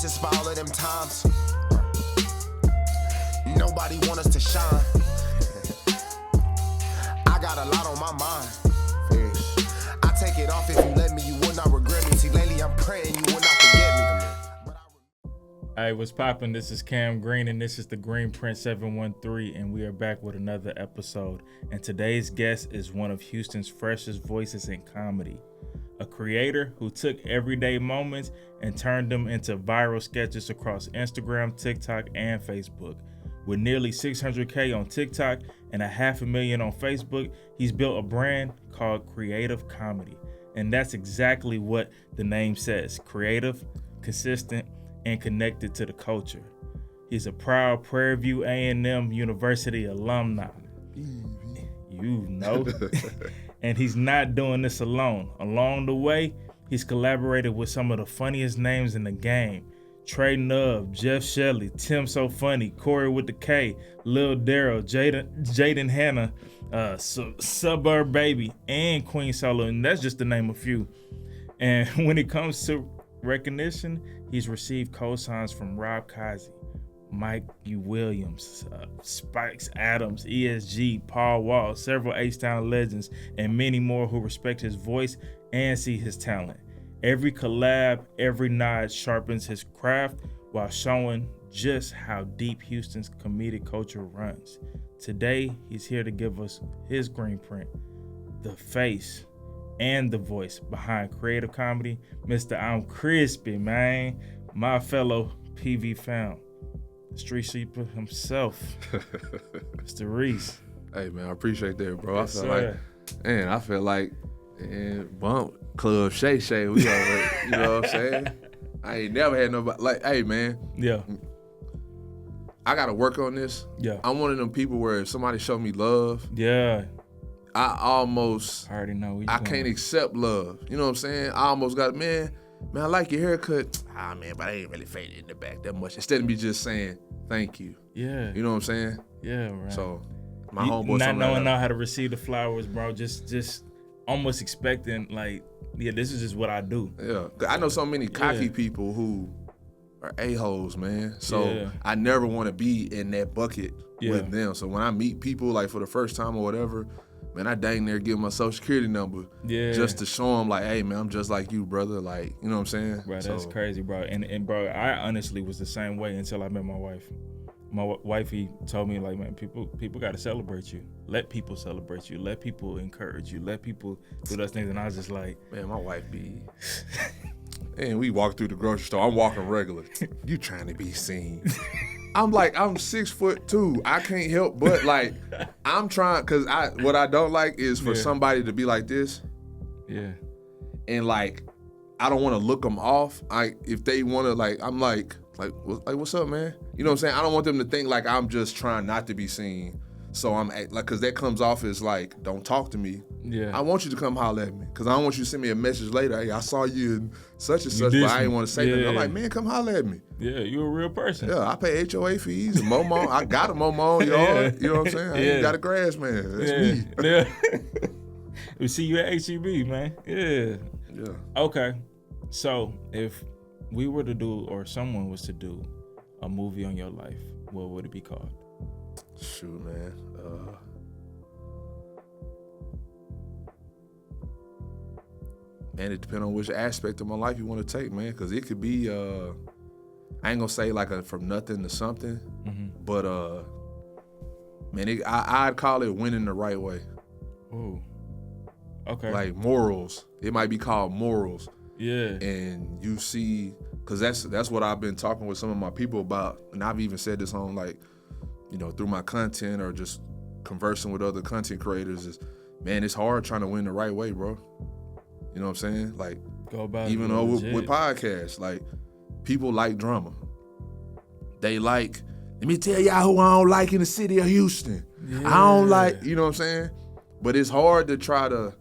racist for all of them times. Nobody want us to shine. I got a lot on my mind. I take it off if you let me, you will not regret me. See, lately I'm praying you will not forget me. Hey, what's poppin'? This is Cam Green, and this is the Green Print 713, and we are back with another episode. And today's guest is one of Houston's freshest voices in comedy. A creator who took everyday moments and turned them into viral sketches across Instagram, TikTok, and Facebook. With nearly 600K on TikTok and 500,000 on Facebook, he's built a brand called Kreative Comedy. And that's exactly what the name says: creative, consistent, and connected to the culture. He's a proud Prairie View A&M University alumni. You know. And he's not doing this alone. Along the way, he's collaborated with some of the funniest names in the game: Trey Nubb, Jeff Shelley, Tim So Funny, Corey with the K, Lil Daryl, Jaden Hanna, Suburb Baby, and Queen Solo, and that's just to name a few. And when it comes to recognition, he's received cosigns from Rob Kazi, Mike U. Williams, Spikes Adams, ESG, Paul Wall, several H-Town legends, and many more who respect his voice and see his talent. Every collab, every nod sharpens his craft while showing just how deep Houston's comedic culture runs. Today, he's here to give us his green print, the face and the voice behind Kreative Comedy, Mr. I'm Crispy, man, my fellow PV fam, street sweeper himself, Mr. Reese. Hey, man, I appreciate that, bro. Yes, sir. I feel like, bump Club Shay Shay, we already, you know what I'm saying? I ain't never had nobody, like, hey, man. Yeah. I got to work on this. Yeah. I'm one of them people where if somebody show me love, Yeah. I already know. I can't accept love. You know what I'm saying? I almost got, man, I like your haircut. Man, but I ain't really faded in the back that much. Instead of me just saying, thank you. Yeah. You know what I'm saying? Yeah, right. So, my homeboy. Not knowing how to receive the flowers, bro. Just almost expecting, like, yeah, this is just what I do. Yeah. I know so many cocky people who are a-holes, man. So, I never want to be in that bucket with them. So, when I meet people, like, for the first time or whatever, man, I dang near give my social security number just to show them, like, hey, man, I'm just like you, brother. Like, you know what I'm saying? Bro, that's crazy, bro. And bro, I honestly was the same way until I met my wife. My wifey told me, like, man, people got to celebrate you. Let people celebrate you. Let people encourage you. Let people do those things. And I was just like, man, my wife be... And we walk through the grocery store. I'm walking regular. You trying to be seen. I'm like, I'm 6'2". I can't help but, like, I'm trying, because what I don't like is for somebody to be like this. Yeah. And, like, I don't want to look them off. If they want to, like, I'm like, what's up, man? You know what I'm saying? I don't want them to think like I'm just trying not to be seen. So I'm like, because that comes off as like, don't talk to me. Yeah. I want you to come holler at me, because I don't want you to send me a message later. Hey, I saw you in such and such, but I didn't want to say nothing. I'm like, man, come holler at me. Yeah, you a real person. Yeah, I pay HOA fees and mow. I got a mow yard. You know what I'm saying? I ain't got a grass man. That's me. Yeah. We see you at HEB, man. Yeah. Yeah. Okay. So if we were to do, or someone was to do, a movie on your life, what would it be called? Shoot, man. Man, it depends on which aspect of my life you want to take, man. Because it could be, I ain't gonna say like a from nothing to something, but man, I'd call it winning the right way. Ooh. Okay. Like morals. It might be called morals. Yeah. And you see, because that's what I've been talking with some of my people about, and I've even said this on, like, you know, through my content or just conversing with other content creators, is, man, it's hard trying to win the right way, bro. You know what I'm saying? Like, go about even though with podcasts, like, people like drama. They like, let me tell y'all who I don't like in the city of Houston. Yeah. I don't like, you know what I'm saying? But it's hard to try to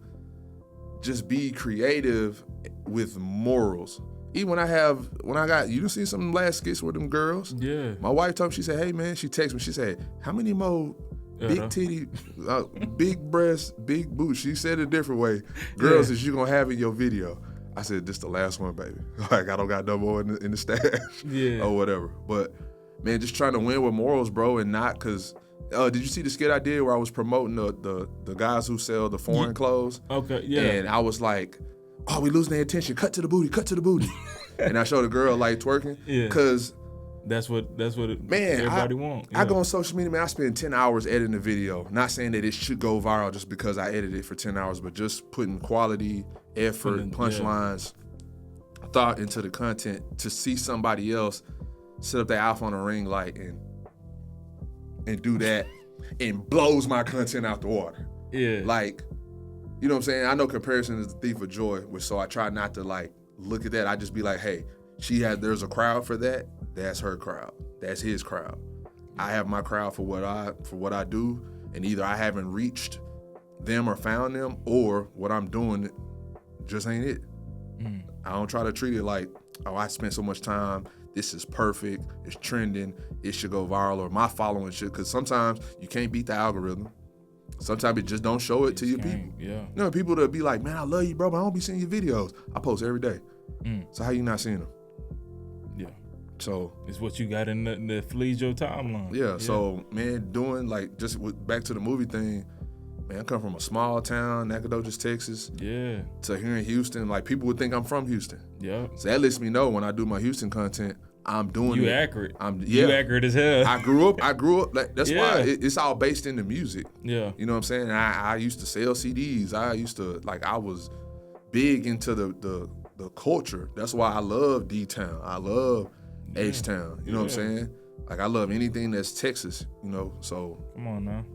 just be creative with morals. Even when I got, you done see some last skits with them girls? Yeah. My wife told me, she said, hey man, she texted me, she said, how many more big titty, big breast, big boots, she said it a different way, girls is you gonna have in your video? I said, this the last one, baby. Like, I don't got no more in the stash or whatever. But, man, just trying to win with morals, bro, and not because, did you see the skit I did where I was promoting the guys who sell the foreign clothes? Okay, yeah. And I was like, oh, we losing their attention. Cut to the booty. And I showed a girl, like, twerking. Yeah. Because... That's what man, everybody want. Yeah. I go on social media, man, I spend 10 hours editing the video. Not saying that it should go viral just because I edited it for 10 hours, but just putting quality, effort, punchlines, thought into the content to see somebody else set up their iPhone a ring light and do that and blows my content out the water. Yeah. Like, you know what I'm saying? I know comparison is the thief of joy, so I try not to like look at that. I just be like, hey, there's a crowd for that. That's her crowd. That's his crowd. I have my crowd for what I do, and either I haven't reached them or found them, or what I'm doing just ain't it. I don't try to treat it like, oh, I spent so much time, this is perfect, it's trending, it should go viral, or my following should, because sometimes you can't beat the algorithm. Sometimes it just don't show it to your people. Yeah. You know, people that be like, man, I love you, bro, but I don't be seeing your videos. I post every day. So how you not seeing them? Yeah. So it's what you got in the flees your timeline. Yeah. So man, doing like just back to the movie thing, man, I come from a small town, Nacogdoches, Texas. Yeah. To here in Houston, like people would think I'm from Houston. Yeah. So that lets me know when I do my Houston content, I'm doing you it. Accurate. You accurate as hell. I grew up. Like, that's why it's all based in the music. Yeah. You know what I'm saying? I used to sell CDs. I was big into the culture. That's why I love D-Town. I love H-Town. You know what I'm saying? Like, I love anything that's Texas, you know? So come on now.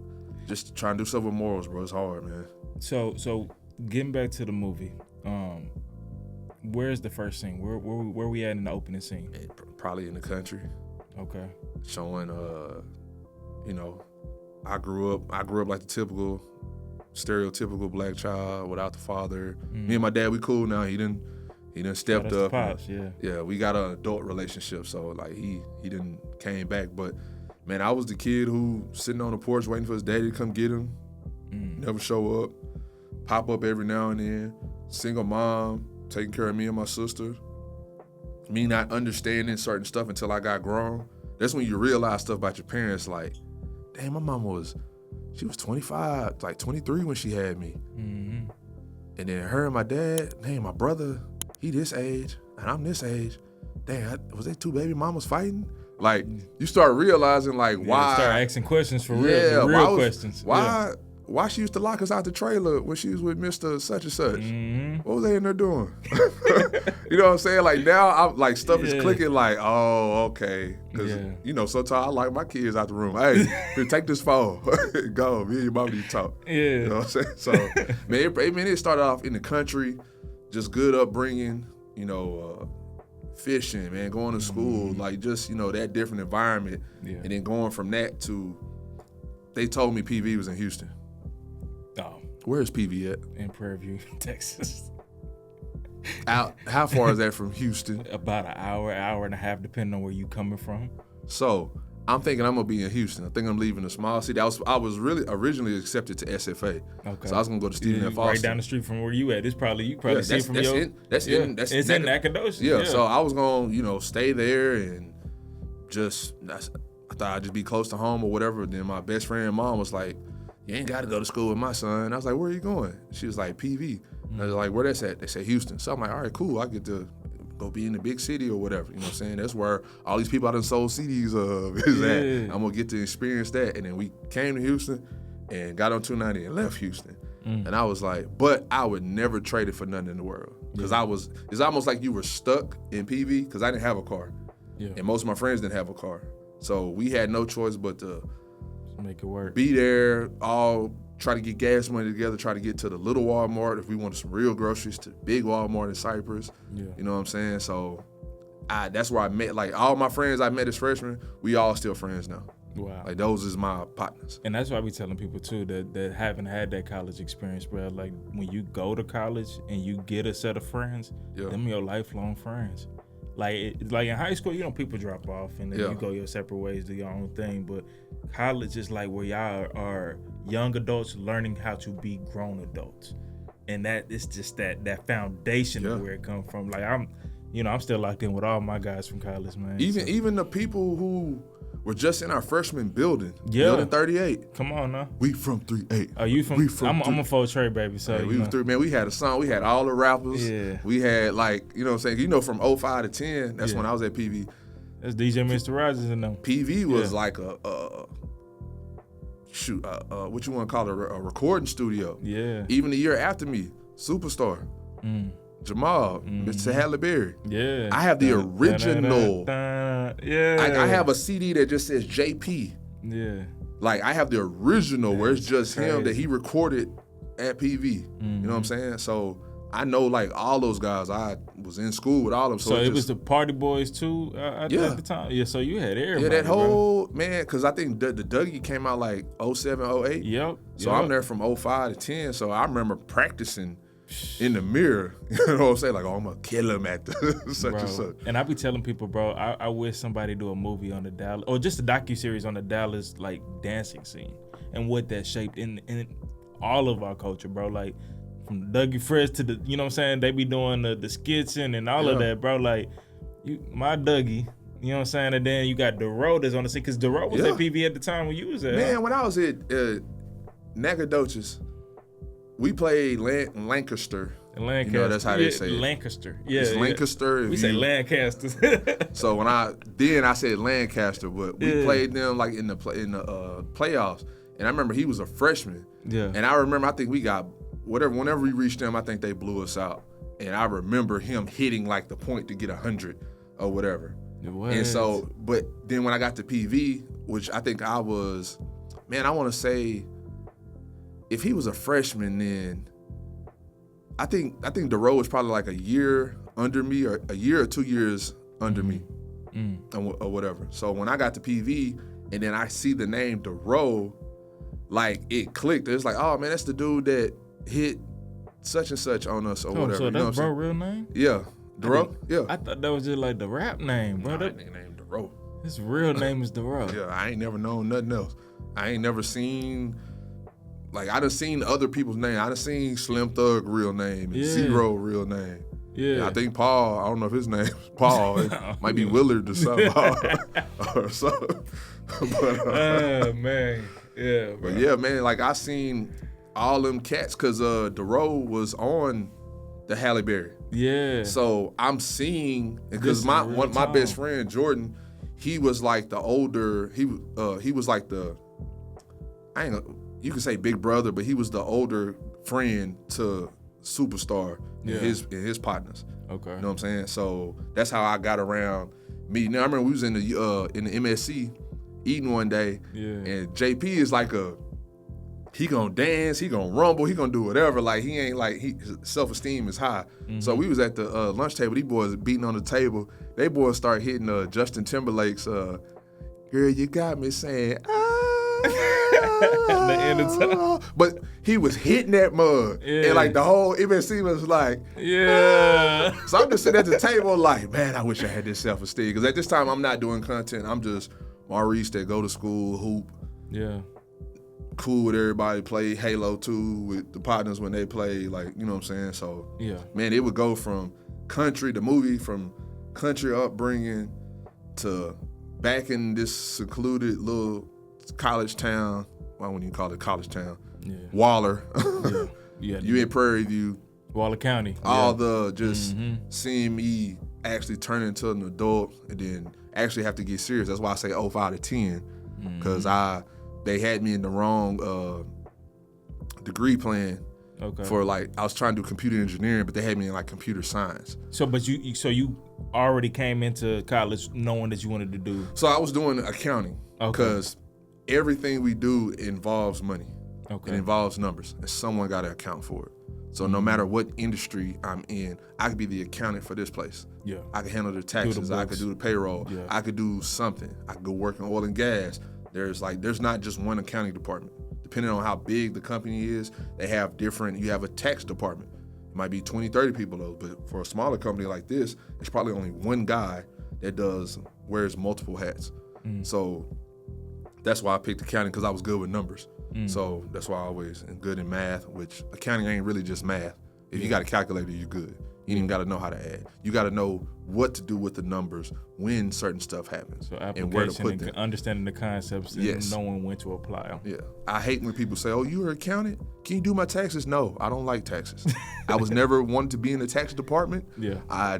Just trying to do stuff with morals, bro. It's hard, man. So getting back to the movie, where's the first scene? Where we at in the opening scene? Probably in the country. Okay. Showing you know, I grew up like the stereotypical black child without the father. Me and my dad, we cool now. He done stepped up. Pops, yeah, we got an adult relationship, so like he didn't came back. But man, I was the kid who sitting on the porch waiting for his daddy to come get him. Never show up. Pop up every now and then. Single mom, taking care of me and my sister. Me not understanding certain stuff until I got grown. That's when you realize stuff about your parents. Like, damn, my mom she was 25, like 23 when she had me. And then her and my dad, damn, my brother, he this age, and I'm this age. Damn, was they two baby mamas fighting? Like, you start realizing, like, why. Start asking questions for real questions. Why she used to lock us out the trailer when she was with Mr. Such and Such? What was they in there doing? You know what I'm saying? Like, now, stuff is clicking like, oh, okay. Because, you know, sometimes I like my kids out the room. Hey, here, take this phone. Go. Me and your mom need to talk. Yeah. You know what I'm saying? So, man, it started off in the country, just good upbringing, you know, fishing, man, going to school, like just, you know, that different environment. And then going from that to, they told me PV was in Houston. Oh. Where is PV at? In Prairie View, Texas. How far is that from Houston? About an hour and a half, depending on where you coming from. So I'm thinking I'm gonna be in Houston. I think I'm leaving a small city. I was really originally accepted to SFA. Okay. So I was gonna go to Stephen F. Austin. Right down the street from where you at. You probably see it from It's in Nacogdoches. Yeah. So I was gonna, you know, stay there and I thought I'd just be close to home or whatever. Then my best friend mom was like, you ain't got to go to school with my son. I was like, where are you going? She was like, PV. I was like, where that's at? They said Houston. So I'm like, all right, cool. I get to go be in the big city or whatever. You know what I'm saying? That's where all these people I done sold CDs of is at. I'm going to get to experience that. And then we came to Houston and got on 290 and left Houston. And I was like, but I would never trade it for nothing in the world. Because it's almost like you were stuck in PV because I didn't have a car. Yeah. And most of my friends didn't have a car. So we had no choice but to make it work. Be there, all try to get gas money together, try to get to the little Walmart if we wanted some real groceries, to the big Walmart in Cypress. Yeah. You know what I'm saying? So that's where I met, like, all my friends I met as freshmen, we all still friends now. Wow. Like, those is my partners. And that's why we telling people, too, that haven't had that college experience, bro. Like, when you go to college and you get a set of friends, them your lifelong friends. Like in high school, you know, people drop off and then you go your separate ways, do your own thing. But college is like where y'all are young adults learning how to be grown adults. and that it's just that foundation of where it come from. Like I'm still locked in with all my guys from college, man. Even the people who were just in our freshman building, Yeah. building 38. Come on now. We from 3-8. Are you from? I'm a 4 Trey baby. So Yeah, we was three, man. We had a song. We had all the rappers. Yeah. We had like, you know what I'm saying? From 05 to 10, that's when I was at PV. That's DJ Mr. Rogers and them. PV was like what you want to call it, a recording studio. Yeah. Even the year after me, Superstar, Jamal, Mr. Halle Berry. Yeah. I have the original. Yeah. I have a CD that just says JP. Yeah. Like I have the original where it's just him that crazy. he recorded at PV. You know what I'm saying? So I know like all those guys. I was in school with all of them. So it was the Party Boys too at the time? Yeah, so you had everybody. Yeah, that whole, man, because I think the Dougie came out like 07, 08. Yep. So I'm there from 05 to 10. So I remember practicing in the mirror. You know what I'm saying? Like, oh, I'm going to kill him at such and such. And I be telling people, bro, I wish somebody do a movie on the Dallas, or just a docuseries on the Dallas, like, dancing scene and what that shaped in all of our culture, bro. Like, from Dougie Fresh to the, you know what I'm saying? They be doing the skits and all of that, bro. Like, my Dougie, you know what I'm saying? And then you got DeRoe that's on the scene, because DeRoe was at PV at the time when you was at. Man, when I was at Nacogdoches, we played Lancaster. Lancaster. You know, that's how they say it. Lancaster. Yeah. It's Lancaster. We say Lancaster. So when I said Lancaster, but we played them like in the playoffs. And I remember he was a freshman. Yeah. And I remember, I think we got whenever we reached them, I think they blew us out. And I remember him hitting like the point to get 100 or whatever. And so, but then when I got to PV, which I think I was, man, I want to say, if he was a freshman, then I think DeRoe was probably like a year under me, or a year or 2 years under me, or whatever. So when I got to PV, and then I see the name DeRoe, like it clicked. It's like, oh man, that's the dude that hit such and such on us or whatever. So you know that's bro real name? Yeah, DeRoe. Yeah. I thought that was just like the rap name, bro. That nigga named DeRoe. His real name is DeRoe. Yeah, I ain't never known nothing else. I ain't never seen. Like, I done seen other people's name. I done seen Slim Thug real name and Zero real name. Yeah. I think Paul, I don't know if his name is Paul. It might be Willard or something. Or something. But, man. Yeah, bro. But yeah, man, like I seen all them cats because DeRoe was on the Halle Berry. Yeah. So I'm seeing, because my best friend, Jordan, he was like the older, he was like the, you could say big brother, but he was the older friend to Superstar and his partners. Okay. You know what I'm saying? So that's how I got around meeting. I remember we was in the MSC eating one day, and JP is like he gonna dance, he gonna rumble, he gonna do whatever. Like he ain't like, his self-esteem is high. Mm-hmm. So we was at the lunch table. These boys beating on the table. They boys start hitting Justin Timberlake's "Girl, You Got Me" saying, the end of time. But he was hitting that mug, and like the whole MSC was like, So I'm just sitting at the table like, man, I wish I had this self-esteem, because at this time I'm not doing content. I'm just Maurice that go to school, hoop, cool with everybody, play Halo 2 with the partners when they play, like, you know what I'm saying? So man, it would go from country, the movie, from country upbringing to back in this secluded little college town. Why wouldn't you call it college town? Waller. You in Prairie View. Waller County. All the just seeing me actually turn into an adult and then actually have to get serious. That's why I say 05 to 10, because they had me in the wrong degree plan. Okay. For like, I was trying to do computer engineering, but they had me in like computer science. So, but you already came into college knowing that you wanted to do. So I was doing accounting, because everything we do involves money. Okay. It involves numbers, and someone got to account for it. So no matter what industry I'm in, I could be the accountant for this place. Yeah. I could handle the taxes. I could do the payroll. Yeah. I could do something. I could go work in oil and gas. There's not just one accounting department. Depending on how big the company is, they have different, you have a tax department. It might be 20, 30 people though, but for a smaller company like this, it's probably only one guy that wears multiple hats. So that's why I picked accounting, because I was good with numbers. So that's why I always am good in math, which accounting ain't really just math. If you got a calculator, you're good. You ain't even got to know how to add. You got to know what to do with the numbers when certain stuff happens. So and where to application put and them. understanding the concepts and Yes. knowing when to apply them. Yeah. I hate when people say, oh, you're an accountant? Can you do my taxes? No, I don't like taxes. I was never wanted to be in the tax department. Yeah.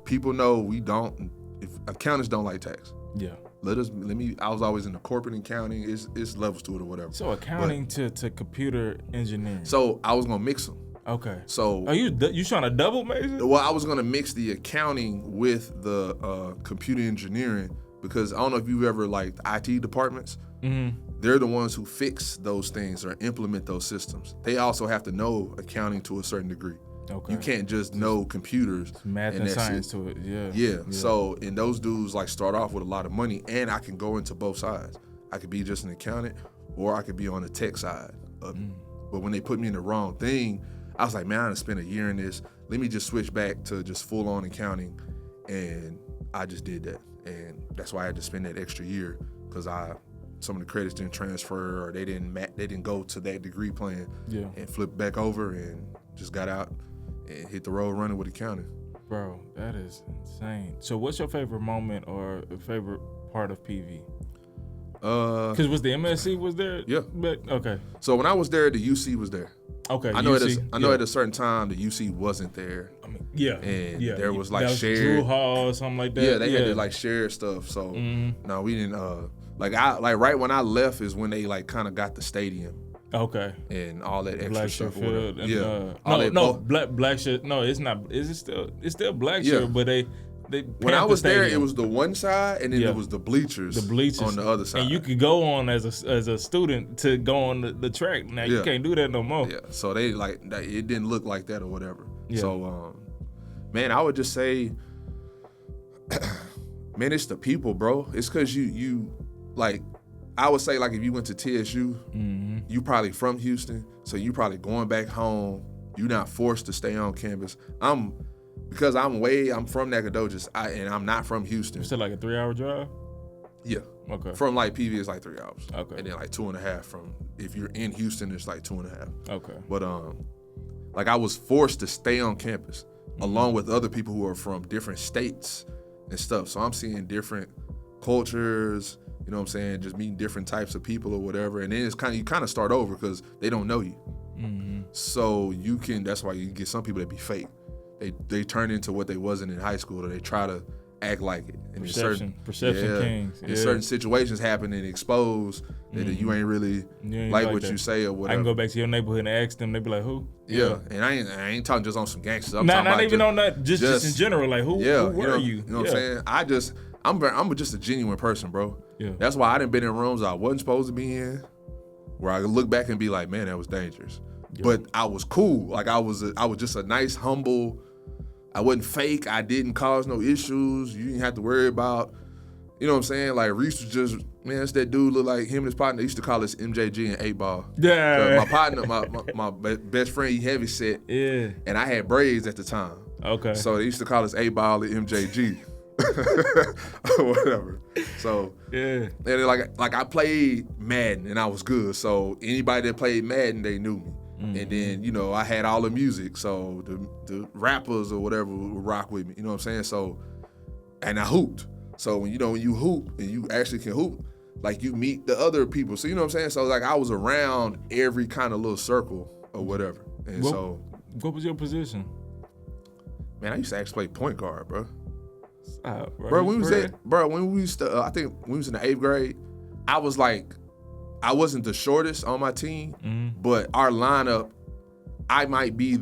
People know we don't, if accountants don't like tax. Yeah. I was always in the corporate accounting. It's levels to it or whatever. So accounting to computer engineering. So I was going to mix them. Okay. So Are you trying to double major? well, I was gonna mix the accounting with the computer engineering because I don't know if you've ever liked IT departments. They're the ones who fix those things or implement those systems. They also have to know accounting to a certain degree. Okay. You can't just know computers. Math and that's science it. to it. Yeah. Yeah. So and those dudes like start off with a lot of money, and I can go into both sides. I could be just an accountant, or I could be on the tech side of it. But when they put me in the wrong thing, I was like, man, I done spent a year in this. Let me just switch back to just full-on accounting, and I just did that. And that's why I had to spend that extra year because some of the credits didn't transfer or they didn't go to that degree plan. Yeah. And flipped back over and just got out and hit the road running with accounting. Bro, that is insane. So what's your favorite moment or favorite part of PV? Because was the MSC was there? Yeah. But, okay. So when I was there, the UC was there. Okay. I know UC, at a certain time the UC wasn't there. I mean, yeah. And yeah. there was like that was shared Drew Hall or something like that. Yeah, they had to like share stuff. So no, we didn't. Right when I left is when they like kind of got the stadium Okay. and all that extra Black stuff. shirt or whatever. field. Yeah, Black shirt. No, it's not. Is it still? It's still black Yeah. shirt, but they. When I was there, it was the one side, and then Yeah. it was the bleachers. The bleachers on the other side. and you could go on as a student to go on the track. Now you Yeah. can't do that no more. Yeah, so they like it didn't look like that or whatever. Yeah. So, man, I would just say, man, it's the people, bro. It's because you like, I would say like if you went to TSU, you probably from Houston, so you probably going back home. You're not forced to stay on campus. Because I'm from Nacogdoches, and I'm not from Houston. Still like a 3-hour drive. Yeah. Okay. From like PV is like 3 hours. Okay. And then like 2.5 from, if you're in Houston, it's like 2.5. Okay. But like I was forced to stay on campus along with other people who are from different states and stuff. So I'm seeing different cultures, you know what I'm saying? Just meeting different types of people or whatever. And then it's you kind of start over because they don't know you. So that's why you get some people that be fake. They turn into what they wasn't in high school, or they try to act like it. And Perception kings. And certain situations happen and expose that you ain't really like what that. you say or I whatever. can go back to your neighborhood and ask them. They be like, "Who?" Yeah, and I ain't talking just on some gangsters. I'm Nah, talking not about even on that. Just in general, like who were you? You know what I'm saying? I'm just a genuine person, bro. Yeah. That's why I done been in rooms I wasn't supposed to be in, where I look back and be like, man, that was dangerous. Yeah. But I was cool. Like I was just a nice, humble. I wasn't fake. I didn't cause no issues. You didn't have to worry about, you know what I'm saying? Like Reese was just, man, that's that dude look like him and his partner. They used to call us MJG and 8-Ball. Yeah. My partner, my best friend, he heavy set. Yeah. And I had braids at the time. Okay. So they used to call us 8-Ball and MJG. Or whatever. So yeah. And like I played Madden and I was good. So anybody that played Madden, they knew me. And then, you know, I had all the music, so the rappers or whatever would rock with me, you know what I'm saying? So, and I hooped. So when you hoop and you actually can hoop, like you meet the other people. So you know what I'm saying? So like I was around every kind of little circle or whatever. And what was your position? Man, I used to actually play point guard, bro. Stop, Bro, when we used to, I think when we was in the 8th grade, I wasn't the shortest on my team, but our lineup, I might be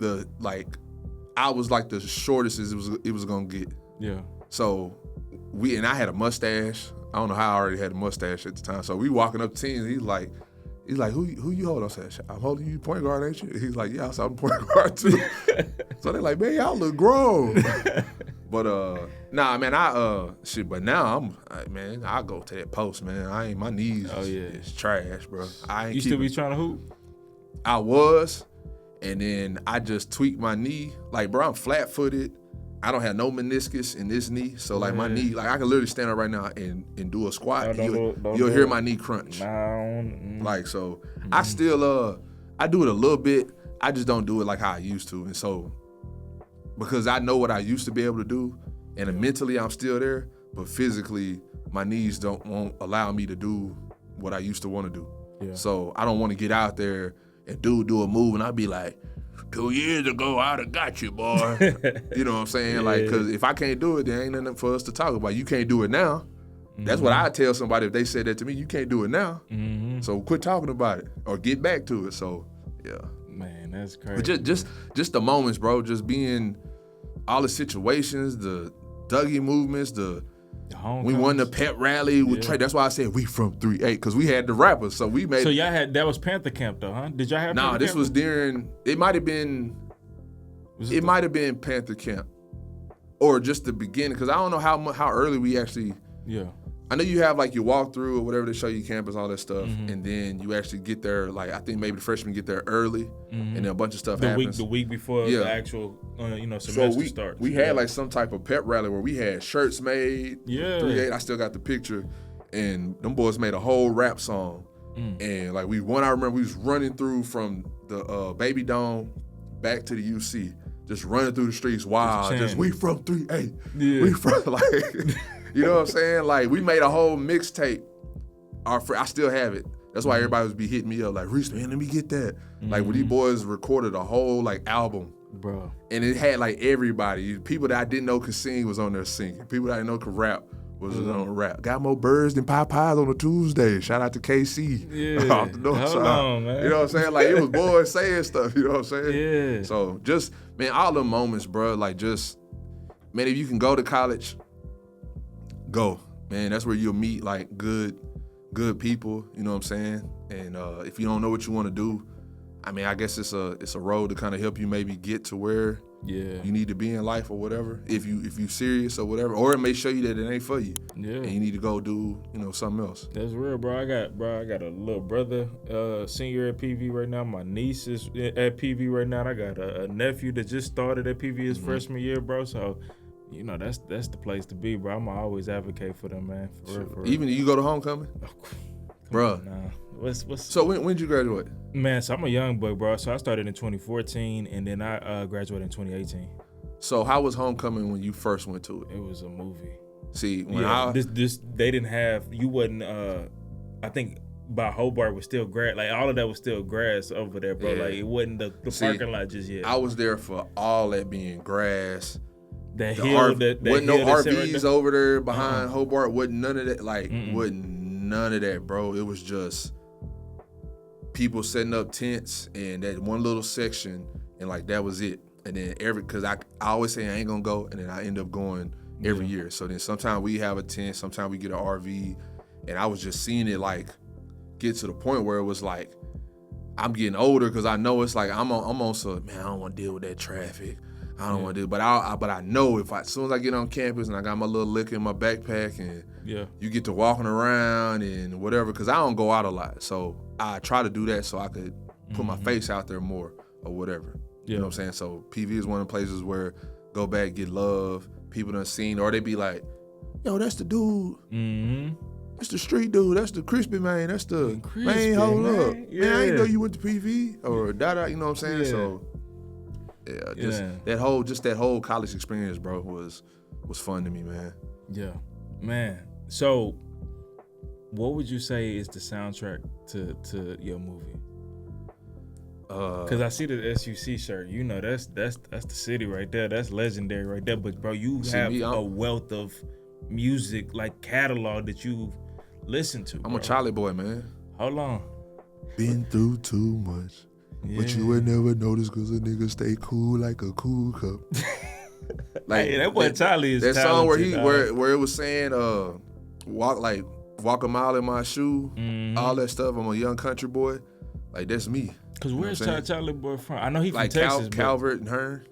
I was like the shortest as it was gonna get. Yeah. So and I had a mustache. I don't know how I already had a mustache at the time. So we walking up to teams, he's like, who you hold? I said, I'm holding you point guard, ain't you? He's like, yeah, so I'm point guard too. So they're like, man, y'all look grown. But nah, man, but now I go to that post, man. My knees is trash, bro. You still be trying to hoop? I was, and then I just tweaked my knee. Like, bro, I'm flat-footed, I don't have no meniscus in this knee, so like my knee, like I can literally stand up right now and do a squat. You'll hear my knee crunch. Like so, I still I do it a little bit. I just don't do it like how I used to, and so because I know what I used to be able to do, and mentally I'm still there, but physically my knees won't allow me to do what I used to want to do. Yeah. So I don't want to get out there and do a move, and I'd be like, 2 years ago, I'd have got you, boy. You know what I'm saying? Yeah. Like, because if I can't do it, there ain't nothing for us to talk about. You can't do it now. That's what I tell somebody if they said that to me. You can't do it now. So quit talking about it or get back to it. So, yeah. Man, that's crazy. But just the moments, bro. Just being all the situations, the Dougie movements, we won the pep rally with Trey. That's why I said we from 3-8 because we had the rappers. So we made. So y'all had that was Panther Camp though, huh? Did y'all have? Nah, this was during. It might have been. It might have been Panther Camp, or just the beginning because I don't know how early we actually. Yeah. I know you have like your walkthrough or whatever they show you campus, all that stuff, and then you actually get there. Like I think maybe the freshmen get there early, and then a bunch of stuff happens. The week before the actual semester starts. We had like some type of pep rally where we had shirts made. Yeah. 3-8. I still got the picture, and them boys made a whole rap song, and like I remember we was running through from the Baby Dome back to the UC, just running through the streets wild. Just we from 3-8. Yeah. We from like. You know what I'm saying? Like, we made a whole mixtape. I still have it. That's why everybody was be hitting me up like, Reese, man, let me get that. Like, when these boys recorded a whole, like, album. Bro. And it had, like, everybody. People that I didn't know could sing was on there singing. People that I didn't know could rap was on rap. Got more birds than Popeyes on a Tuesday. Shout out to KC. Yeah. Off the north side. On, man. You know what I'm saying? Like, it was boys saying stuff. You know what I'm saying? Yeah. So, just, man, all the moments, bro, like, just, man, if you can go to college, go, man. That's where you'll meet like good people. You know what I'm saying? And if you don't know what you want to do, I mean, I guess it's a road to kind of help you maybe get to where you need to be in life or whatever. If you serious or whatever, or it may show you that it ain't for you. Yeah. And you need to go do something else. That's real, bro. I got a little brother, senior at PV right now. My niece is at PV right now. I got a nephew that just started at PV his freshman year, bro. So. That's the place to be, bro. I'm always advocate for them, man. For real. Even you go to homecoming, bro. Nah. So when did you graduate? Man, so I'm a young boy, bro. So I started in 2014, and then I graduated in 2018. So how was homecoming when you first went to it? It was a movie. See, when they didn't have. You wasn't. I think by Hobart was still grass. Like all of that was still grass over there, bro. Yeah. Like it wasn't the parking lot just yet. I was there for all that being grass. That hill, wasn't no RVs over there behind Hobart. Wasn't none of that. Like, wasn't none of that, bro. It was just people setting up tents and that one little section, and like that was it. And then because I always say I ain't gonna go, and then I end up going every year. So then sometimes we have a tent, sometimes we get an RV, and I was just seeing it like get to the point where it was like I'm getting older because I know it's like I'm on some, man, I don't want to deal with that traffic. I don't want to do it, but I know as soon as I get on campus and I got my little liquor in my backpack and you get to walking around and whatever, because I don't go out a lot. So I try to do that so I could put my face out there more or whatever. You know what I'm saying? So PV is one of the places where go back, get love, people done seen, or they be like, yo, that's the dude. That's the street dude. That's the crispy man. That's the man, hold up. Yeah. Man, I ain't know you went to PV or da-da, you know what I'm saying? So that whole college experience, bro, was fun to me, man. Yeah, man. So, what would you say is the soundtrack to your movie? Cause I see the SUC shirt. You know, that's the city right there. That's legendary right there. But bro, you have a wealth of music like catalog that you've listened to. I'm a Charlie boy, man. Hold on. Been through too much. But you would never notice because a nigga stay cool like a cool cup. Like that boy Charlie is that song where it was saying walk a mile in my shoe, all that stuff. I'm a young country boy. Like that's me. Cause where's Charlie boy from? I know he from Texas. Calvert and Hearn.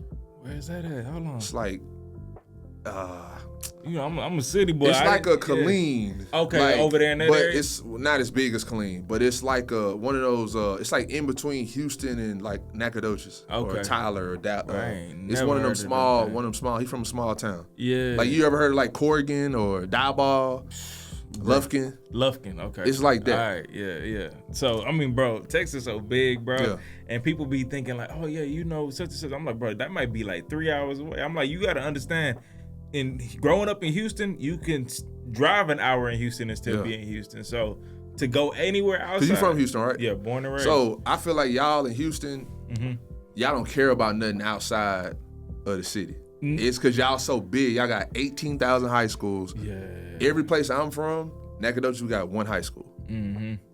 Where's that at? Hold on. It's like You know, I'm a city boy. It's like a Killeen. Okay, like, over there in that but area? it's not as big as Killeen. But it's like one of those. It's like in between Houston and like Nacogdoches or Tyler or that. It's one of them small. One of them small. He's from a small town. Yeah. Like you ever heard of like Corrigan or Dieball, Lufkin? Lufkin, okay. It's like that. All right, yeah. So I mean, bro, Texas so big, bro, and people be thinking like, oh yeah, you know, such and such. I'm like, bro, that might be like 3 hours away. I'm like, you got to understand. In growing up in Houston, you can drive an hour in Houston and still be in Houston. So to go anywhere outside, because you from Houston, right? Yeah, born and raised. So I feel like y'all in Houston, y'all don't care about nothing outside of the city. It's because y'all so big. Y'all got 18,000 high schools. Yeah. Every place I'm from, Nacogdoches, we got one high school.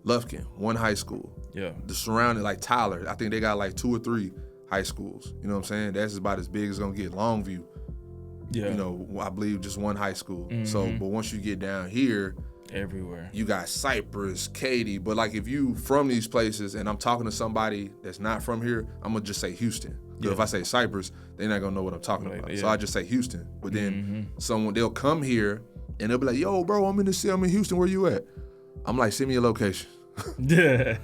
Lufkin, one high school. Yeah. The surrounding, like Tyler, I think they got like 2 or 3 high schools. You know what I'm saying? That's about as big as it's gonna get. Longview. Yeah. You know, I believe just one high school. So, but once you get down here, everywhere. You got Cypress, Katy. But like if you from these places and I'm talking to somebody that's not from here, I'm gonna just say Houston. If I say Cypress, they're not gonna know what I'm talking about. Yeah. So I just say Houston. But then they'll come here and they'll be like, yo, bro, I'm in the city, I'm in Houston, where you at? I'm like, send me a location. Yeah.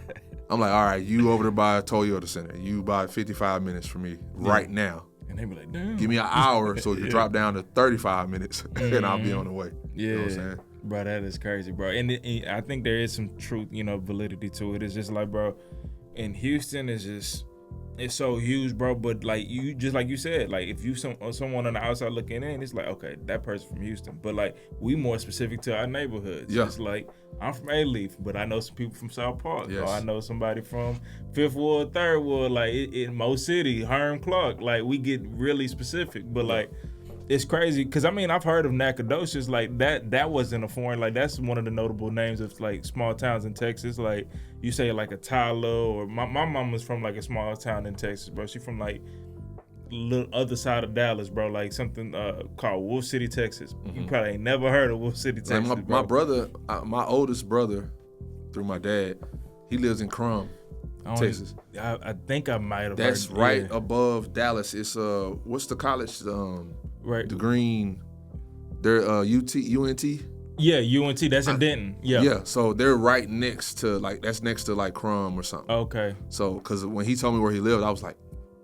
I'm like, all right, you over there by Toyota Center. You about 55 minutes from me right now. And they be like, damn. Give me an hour so it can drop down to 35 minutes and I'll be on the way. Yeah. You know what I'm saying? Bro, that is crazy, bro. And I think there is some truth, validity to it. It's just like, bro, in Houston, it's so huge, bro. But like you said, like if you someone on the outside looking in, it's like, okay, that person from Houston. But like we more specific to our neighborhoods. Yeah. It's like I'm from A-Leaf, but I know some people from South Park. Yes. Or I know somebody from Fifth Ward, Third Ward, like in Mo City, Herm Clark. Like we get really specific, but like. It's crazy because I mean I've heard of Nacogdoches, like that wasn't a foreign, like that's one of the notable names of like small towns in Texas. Like you say like a Tyler, or my mom was from like a small town in Texas, bro. She from like little other side of Dallas, bro, like something called Wolf City, Texas. You probably ain't never heard of Wolf City, Texas. Like my brother, my oldest brother, through my dad, he lives in Crum, Texas. I think I might have. That's heard, right above Dallas. It's what's the college? Right. The Green. They're UNT. Yeah, UNT. That's in Denton. Yeah. Yeah. So they're right next to that's next to Crum or something. Okay. So because when he told me where he lived, I was like,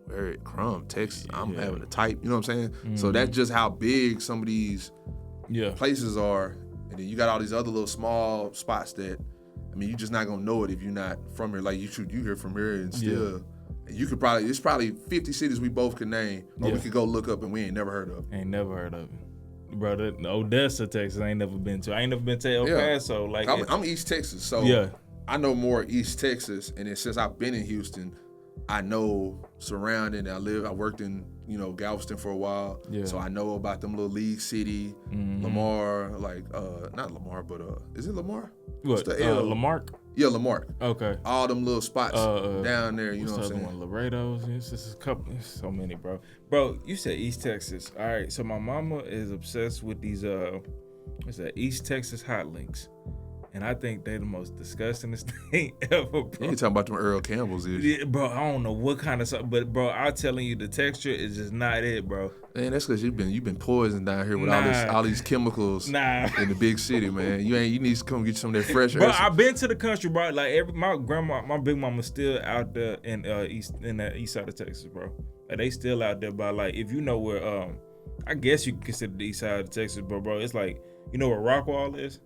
where at Crum, Texas? I'm having to type. You know what I'm saying? So that's just how big some of these places are. And then you got all these other little small spots that, I mean, you're just not gonna know it if you're not from here. Like you here from here and still. You could it's probably 50 cities we both could name, or we could go look up and we ain't never heard of. Ain't never heard of it. Bro, Odessa, Texas, I ain't never been to. I ain't never been to El Paso. Like I'm East Texas, so I know more East Texas, and then since I've been in Houston, I know surrounding. I worked in Galveston for a while, so I know about them little League City, Lamar, not Lamar, but is it Lamar? What's the Lamarck? Yeah, Lamarck. Okay. All them little spots down there, you know what I'm saying? Laredo, it's just a couple, so many, bro. Bro, you said East Texas. All right, so my mama is obsessed with these, what's that, East Texas hot links. And I think they're the most disgustingest thing ever, bro. You ain't talking about them Earl Campbell's, is you? Yeah, bro, I don't know what kind of stuff, but bro, I'm telling you, the texture is just not it, bro. Man, that's because you've been poisoned down here with all these chemicals in the big city, man. You need to come get some of that fresh air. Bro, I've been to the country, bro. Like my grandma, my big mama's still out there in the east side of Texas, bro. Like they still out there by if you know where I guess you can consider the east side of Texas, bro. It's like, you know where Rockwall is?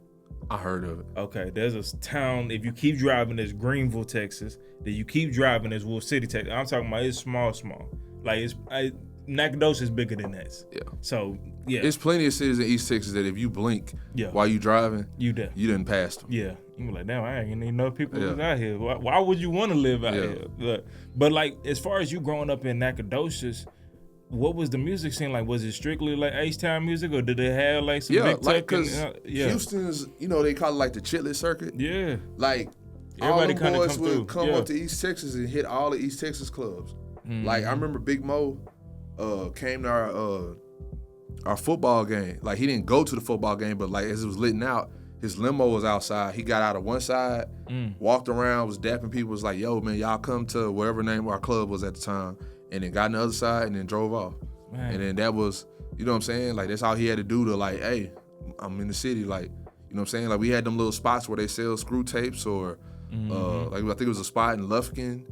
I heard of it. Okay, there's a town, if you keep driving, there's Greenville, Texas. Then you keep driving, there's Wolf City, Texas. I'm talking about it's small. Like Nacogdoches is bigger than that. Yeah. So, yeah. There's plenty of cities in East Texas that if you blink while you driving, you didn't pass them. Yeah. You be like, damn, I ain't even know people was out here. Why would you want to live out here? But like, as far as you growing up in Nacogdoches, what was the music scene like? Was it strictly like H-Town music, or did they have like some big tech? Because Houston's, they call it the Chitlin Circuit. Yeah. Like, everybody all them boys would come up to East Texas and hit all the East Texas clubs. Like, I remember Big Mo came to our football game. Like, he didn't go to the football game, but like as it was letting out, his limo was outside. He got out of one side, walked around, was dapping people, was like, yo, man, y'all come to whatever name our club was at the time. And then got on the other side and then drove off. Man. And then that was, You know what I'm saying? Like, that's all he had to do to, like, hey, I'm in the city. Like, you know what I'm saying? Like, we had them little spots where they sell screw tapes or, like, I think it was a spot in Lufkin.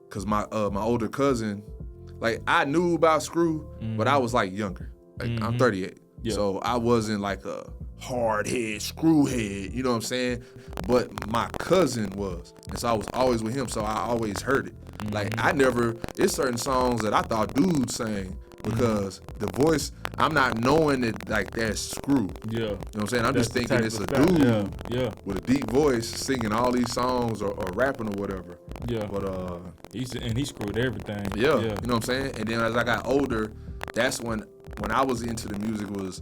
Because my older cousin, like, I knew about screw, but I was, like, younger. Like, I'm 38. Yeah. So I wasn't, like, a hard head, screw head, you know what I'm saying? But my cousin was. And so I was always with him, so I always heard it. Like, it's certain songs that I thought dudes sang because the voice, I'm not knowing that, like, that's screw. Yeah. You know what I'm saying? I'm just thinking it's a dude with a deep voice singing all these songs or rapping or whatever. Yeah. But, he screwed everything. Yeah. You know what I'm saying? And then as I got older, that's when I was into the music was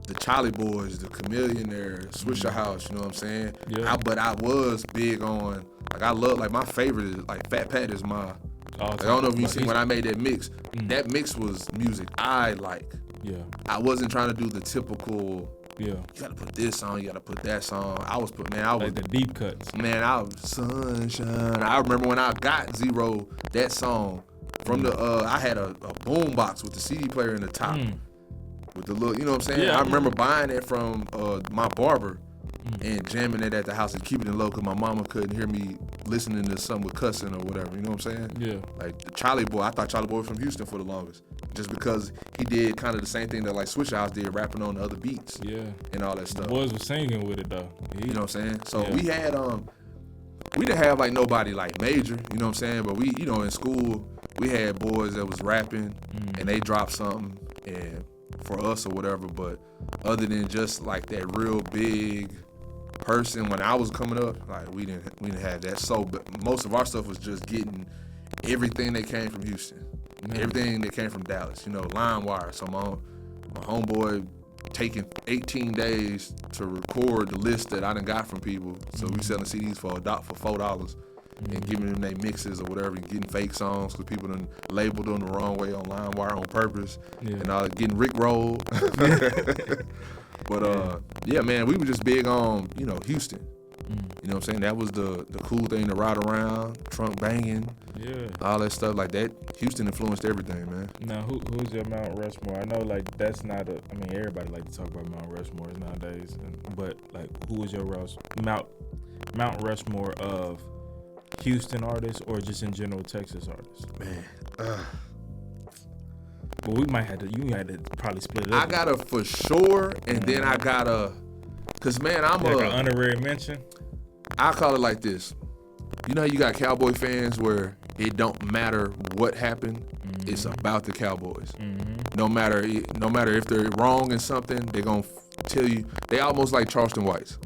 the Charlie Boys, the Chameleonaire, Swisher House, you know what I'm saying? Yeah. But I was big on, like, I love, like, my favorite is, like, Fat Pat is my, like, I don't know if you seen when I made that mix. That mix was music I like. Yeah. I wasn't trying to do the typical, you gotta put this song, you gotta put that song. I was like the deep cuts. Man, I was sunshine. I remember when I got Zero, that song, from the, I had a boom box with the CD player in the top. With the little, you know what I'm saying? Yeah, I remember buying it from my barber and jamming it at the house and keeping it low because my mama couldn't hear me listening to something with cussing or whatever, you know what I'm saying? Yeah. Like the Charlie Boy, I thought Charlie Boy was from Houston for the longest. Just because he did kind of the same thing that like Swisher House did, rapping on the other beats. Yeah. And all that stuff. The boys were singing with it though. You know what I'm saying? So we had, we didn't have like nobody like major, you know what I'm saying? But we, you know, in school, we had boys that was rapping and they dropped something and for us or whatever, but other than just like that real big person when I was coming up, like we didn't have that. So but most of our stuff was just getting everything that came from Houston, everything that came from Dallas, you know, LimeWire. So my homeboy taking 18 days to record the list that I done got from people. So we selling CDs for $4 and giving them their mixes or whatever and getting fake songs because people done labeled them the wrong way on LimeWire on purpose and all getting rickrolled. But yeah, man, we were just big on, you know, Houston. You know what I'm saying? That was the cool thing to ride around, trunk banging, all that stuff like that. Houston influenced everything, man. Now, who's your Mount Rushmore? I know, like, that's not I mean, everybody like to talk about Mount Rushmore nowadays, but, like, who was your Mount Rushmore of Houston artists or just in general Texas artists? Man, well, you had to probably split it up. I got a for sure, and then I got a, cause man, I'm like an honorary mention. I call it like this. You know how you got Cowboy fans where it don't matter what happened, it's about the Cowboys. No matter if they're wrong in something, they're gonna tell you. They almost like Charleston Whites.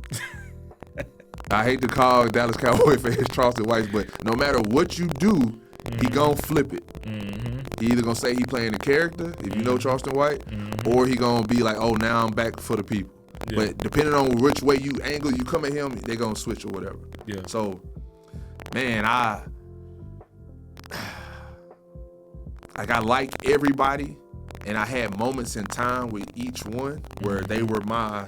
I hate to call Dallas Cowboy fans Charleston Whites, but no matter what you do, he gonna flip it. He either gonna say he playing the character, if you know Charleston White, or he gonna be like, oh, now I'm back for the people. Yeah. But depending on which way you come at him, they gonna switch or whatever. Yeah. So, man, I like everybody, and I had moments in time with each one where they were my,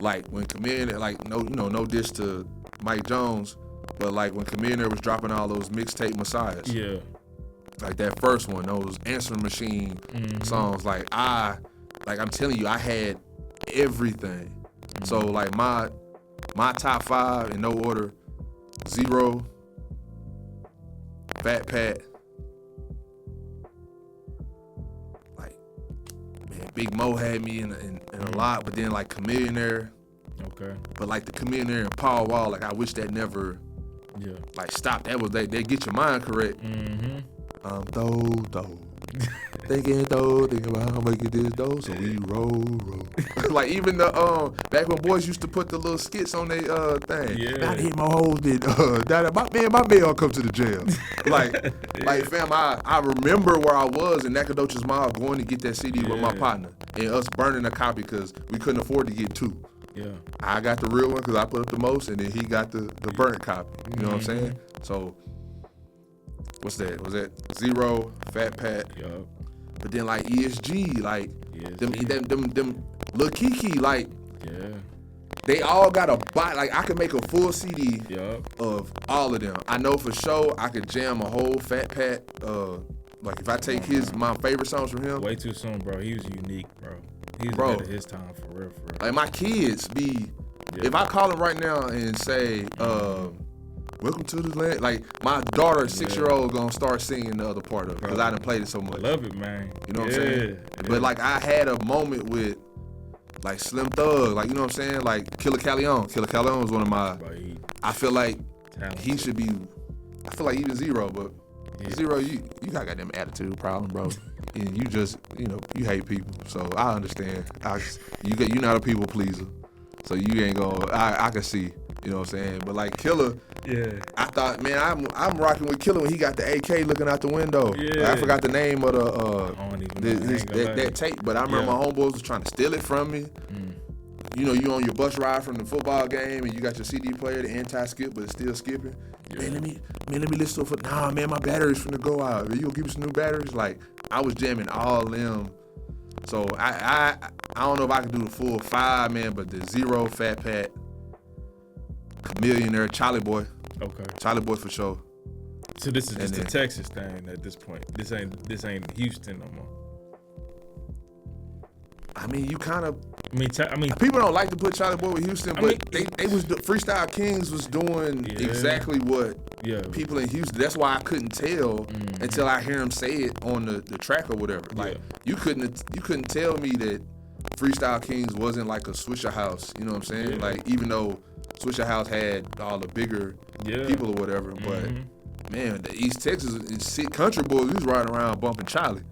like when Chameleonaire, like no diss to Mike Jones, but like when Chameleonaire was dropping all those mixtape messiahs. Yeah. Like that first one, those answering machine songs, like I'm telling you, I had everything. So like my top 5 in no order: Zero, Fat Pat, like man, Big Mo had me in a lot, but then like Chameleonaire. Okay. But like the Chameleonaire and Paul Wall, like I wish that never like stopped. That was they get your mind correct. I'm thinking about how make it this dough, so we roll. Like even the back when boys used to put the little skits on their thing. Yeah. Now hit my hoes did my mail come to the jail. like fam, I remember where I was in Nacogdoches Mall going to get that CD with my partner and us burning a copy because we couldn't afford to get 2. Yeah. I got the real one because I put up the most, and then he got the burnt copy. You know what I'm saying? So what's that? Was that Zero, Fat Pat? Yup. But then like ESG, like them Lil Kiki, like they all got a bot. Like I could make a full CD of all of them. I know for sure I could jam a whole Fat Pat Like if I take my favorite songs from him, way too soon, bro. He was unique, bro. He was ahead of his time for real. Like my kids be, if I call them right now and say, "Welcome to the land," like my daughter, 6-year-old, gonna start singing the other part of it because I done played it so much. I love it, man. You know what I'm saying? Yeah. But like I had a moment with like Slim Thug, like you know what I'm saying? Like Killer Callion. Killer Callion was one of my. I feel like he should be. I feel like even Zero, but Zero, you got goddamn attitude problem, bro. And you just, you hate people. So I understand. You're not a people pleaser. So you ain't gonna. I can see. You know what I'm saying? But like Killer, I thought, man, I'm rocking with Killer when he got the AK looking out the window. Yeah. Like, I forgot the name of that tape, but I remember my homeboys was trying to steal it from me. You on your bus ride from the football game and you got your CD player, the anti-skip, but it's still skipping. Yeah. Man, let me listen to it. Nah, man, my battery's finna go out. You gonna give me some new batteries? Like, I was jamming all them. So I don't know if I can do the full 5, man, but the Zero, Fat Pat, Chameleon, Charlie Boy. Okay. Charlie Boy for sure. So this is just a Texas thing at this point. This ain't Houston no more. I mean, you kind of. I mean, people don't like to put Charlie Boy with Houston, but they was Freestyle Kings was doing exactly what people in Houston. That's why I couldn't tell until I hear him say it on the track or whatever. Like you couldn't tell me that Freestyle Kings wasn't like a Swisher House. You know what I'm saying? Yeah. Like even though Swisher House had all the bigger people or whatever, but man, the East Texas country boys, we was riding around bumping Charlie.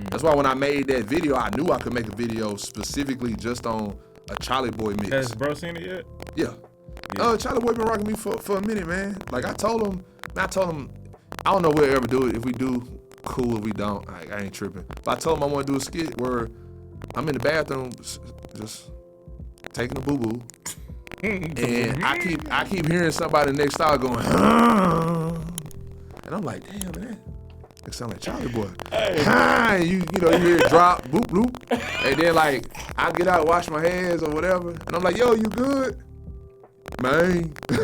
That's why when I made that video, I knew I could make a video specifically just on a Charlie Boy mix. Has bro seen it yet? Yeah. Charlie Boy been rocking me for a minute, man. Like I told him, I don't know if we'll ever do it. If we do, cool. If we don't, I ain't tripping. But I told him I want to do a skit where I'm in the bathroom just taking a boo-boo. And I keep hearing somebody next door going, and I'm like, damn, man. It sound like Charlie Boy. Hey. You hear it drop, boop, bloop. And then like I get out, wash my hands or whatever, and I'm like, yo, you good? Man. You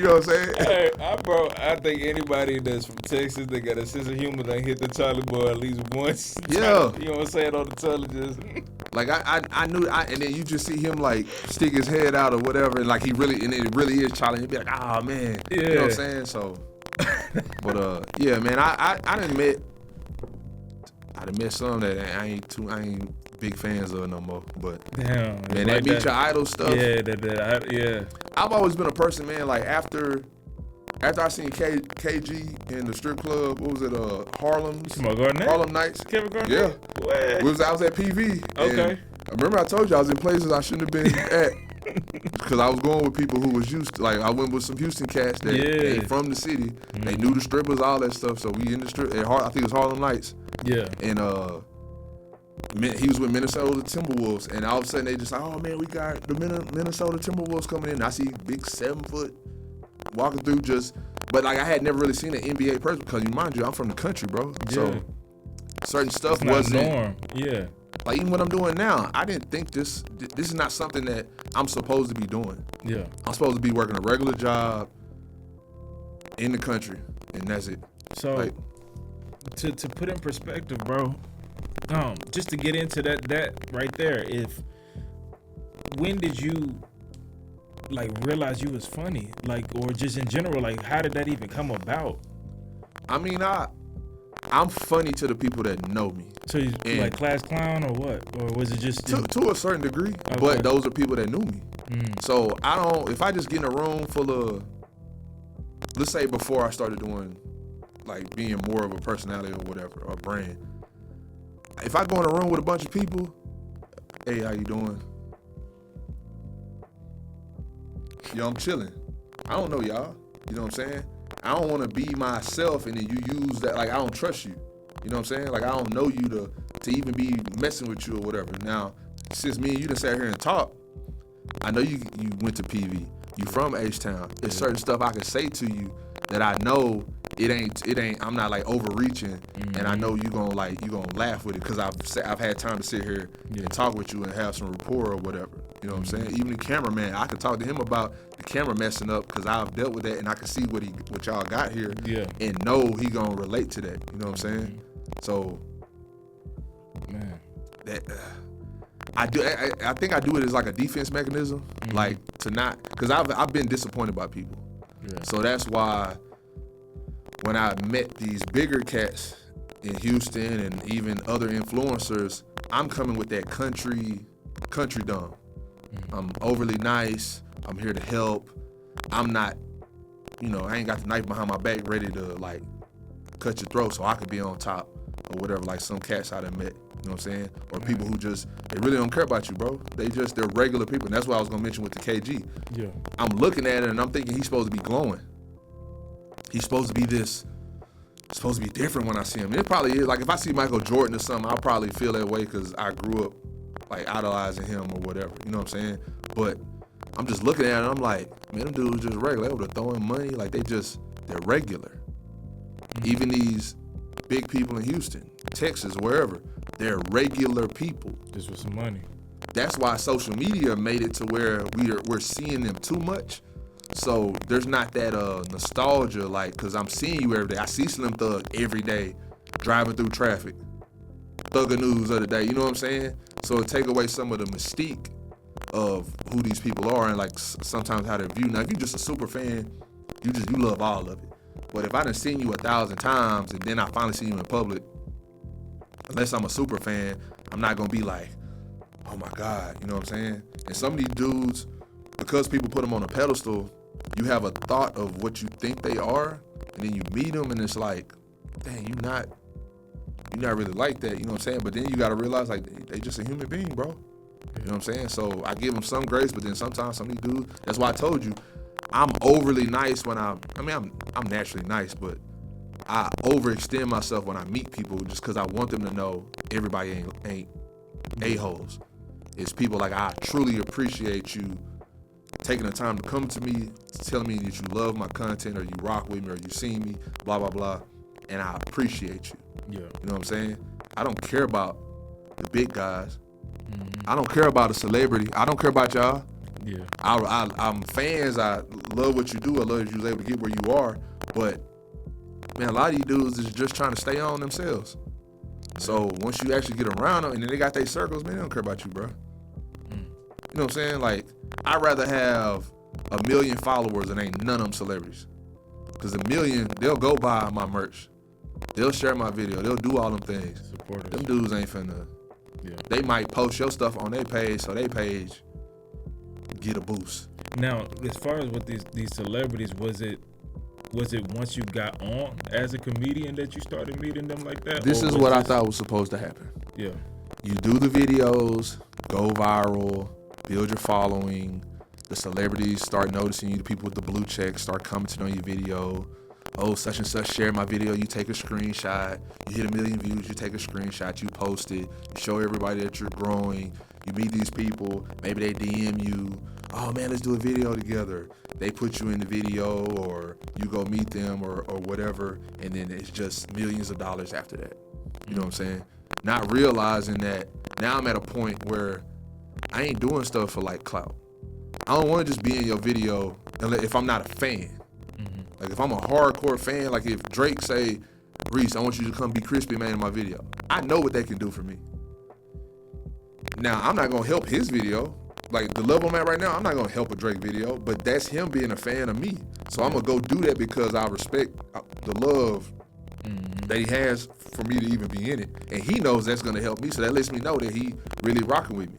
know what I'm saying? Hey, I think anybody that's from Texas that got a sense of humor done hit the Charlie Boy at least once. Yeah. You know what I'm saying, on the television. Like I knew, and then you just see him like stick his head out or whatever, and like it really is Charlie. He'd be like, oh man. Yeah. You know what I'm saying? So but yeah, man, I done met some that I ain't big fans of no more. But damn, man, that Meet Your Idol stuff. Yeah, I've always been a person, man. Like after I seen KG in the strip club, what was it? Harlem Nights. Kevin Garnett. Yeah. What? I was at PV. Okay. I remember I told you I was in places I shouldn't have been at. Because I was going with people who was used to, like, I went with some Houston cats that ain't from the city. They knew the strippers, all that stuff. So we in the strip, I think it was Harlem Nights. Yeah. And he was with Minnesota Timberwolves. And all of a sudden they just like, oh man, we got the Minnesota Timberwolves coming in. And I see big 7-foot walking through but like I had never really seen an NBA person because mind you, I'm from the country, bro. Yeah. So certain stuff wasn't norm. Yeah. Like even what I'm doing now, I didn't think this is not something that I'm supposed to be doing. Yeah. I'm supposed to be working a regular job in the country, and that's it. So, like, to put in perspective, bro, just to get into that right there, when did you like realize you was funny, like, or just in general, like, how did that even come about? I mean, I'm funny to the people that know me. So you like class clown or what? Or was it just to a certain degree? Okay. But those are people that knew me. So if I just get in a room full of, let's say before I started doing, like being more of a personality or whatever, or brand. If I go in a room with a bunch of people, hey, how you doing? Yo, I'm chilling. I don't know y'all. You know what I'm saying? I don't want to be myself and then you use that. Like, I don't trust you. You know what I'm saying? Like, I don't know you to even be messing with you or whatever. Now, since me and you done sat here and talked, I know you went to PV. You from H-Town. There's certain stuff I can say to you that I know it ain't. I'm not like overreaching, and I know you gonna laugh with it because I've had time to sit here and talk with you and have some rapport or whatever. You know what I'm saying? Even the cameraman, I could talk to him about the camera messing up because I've dealt with that and I can see what y'all got here and know he gonna relate to that. You know what I'm saying? So, Man. that I think I do it as like a defense mechanism, like to not, because I've been disappointed by people. Yeah. So that's why when I met these bigger cats in Houston and even other influencers, I'm coming with that country dumb. I'm overly nice. I'm here to help. I'm not, I ain't got the knife behind my back ready to like cut your throat so I could be on top or whatever, like some cats I done met. You know what I'm saying? Or people who just, they really don't care about you, bro. They're regular people. And that's what I was gonna mention with the KG. Yeah. I'm looking at it and I'm thinking he's supposed to be glowing. He's supposed to be this, supposed to be different when I see him. It probably is. Like if I see Michael Jordan or something, I'll probably feel that way because I grew up like idolizing him or whatever. You know what I'm saying? But I'm just looking at it and I'm like, man, them dudes just regular. They were throwing money. Like they're regular. Even these big people in Houston, Texas, wherever, they're regular people. Just with some money. That's why social media made it to where we're seeing them too much. So there's not that nostalgia, like, because I'm seeing you every day. I see Slim Thug every day driving through traffic. Thugger News of the day, you know what I'm saying? So it take away some of the mystique of who these people are and like sometimes how they're viewed. Now, if you're just a super fan, you love all of it. But if I done seen you 1,000 times and then I finally see you in public, unless I'm a super fan, I'm not gonna be like, oh my God, you know what I'm saying? And some of these dudes, because people put them on a pedestal, you have a thought of what you think they are, and then you meet them and it's like, dang, you're not really like that, you know what I'm saying? But then you gotta realize like they just a human being, bro. You know what I'm saying? So I give them some grace, but then sometimes some of these dudes, that's why I told you, I'm overly nice when I'm naturally nice, but I overextend myself when I meet people just because I want them to know everybody ain't a-holes. It's people like, I truly appreciate you taking the time to come to me, telling me that you love my content or you rock with me or you see me, blah, blah, blah, and I appreciate you. Yeah. You know what I'm saying? I don't care about the big guys. I don't care about a celebrity. I don't care about y'all. Yeah. I'm fans. I love what you do. I love that you was able to get where you are. But, man, a lot of these dudes is just trying to stay on themselves. So once you actually get around them and then they got their circles, man, they don't care about you, bro. You know what I'm saying? Like, I'd rather have 1 million followers and ain't none of them celebrities. Because 1 million, they'll go buy my merch. They'll share my video. They'll do all them things. Supporters. Them dudes ain't finna. Yeah. They might post your stuff on their page so their page get a boost. Now, as far as with these celebrities, was it once you got on as a comedian that you started meeting them like that? This is what I thought was supposed to happen. Yeah. You do the videos, go viral, build your following. The celebrities start noticing you. The people with the blue check start commenting on your video. Oh, such and such share my video. You take a screenshot. You hit 1 million views. You take a screenshot. You post it. You show everybody that you're growing. You meet these people. Maybe they DM you. Oh man, let's do a video together. They put you in the video, or you go meet them, or whatever, and then it's just millions of dollars after that. You know what I'm saying? Not realizing that now I'm at a point where I ain't doing stuff for like clout. I don't want to just be in your video if I'm not a fan. Like if I'm a hardcore fan, like if Drake say, Reese, I want you to come be Crispy Man in my video. I know what that can do for me. Now, I'm not going to help his video. Like the level I'm at right now, I'm not going to help a Drake video, but that's him being a fan of me. So I'm going to go do that because I respect the love that he has for me to even be in it. And he knows that's going to help me. So that lets me know that he really rocking with me.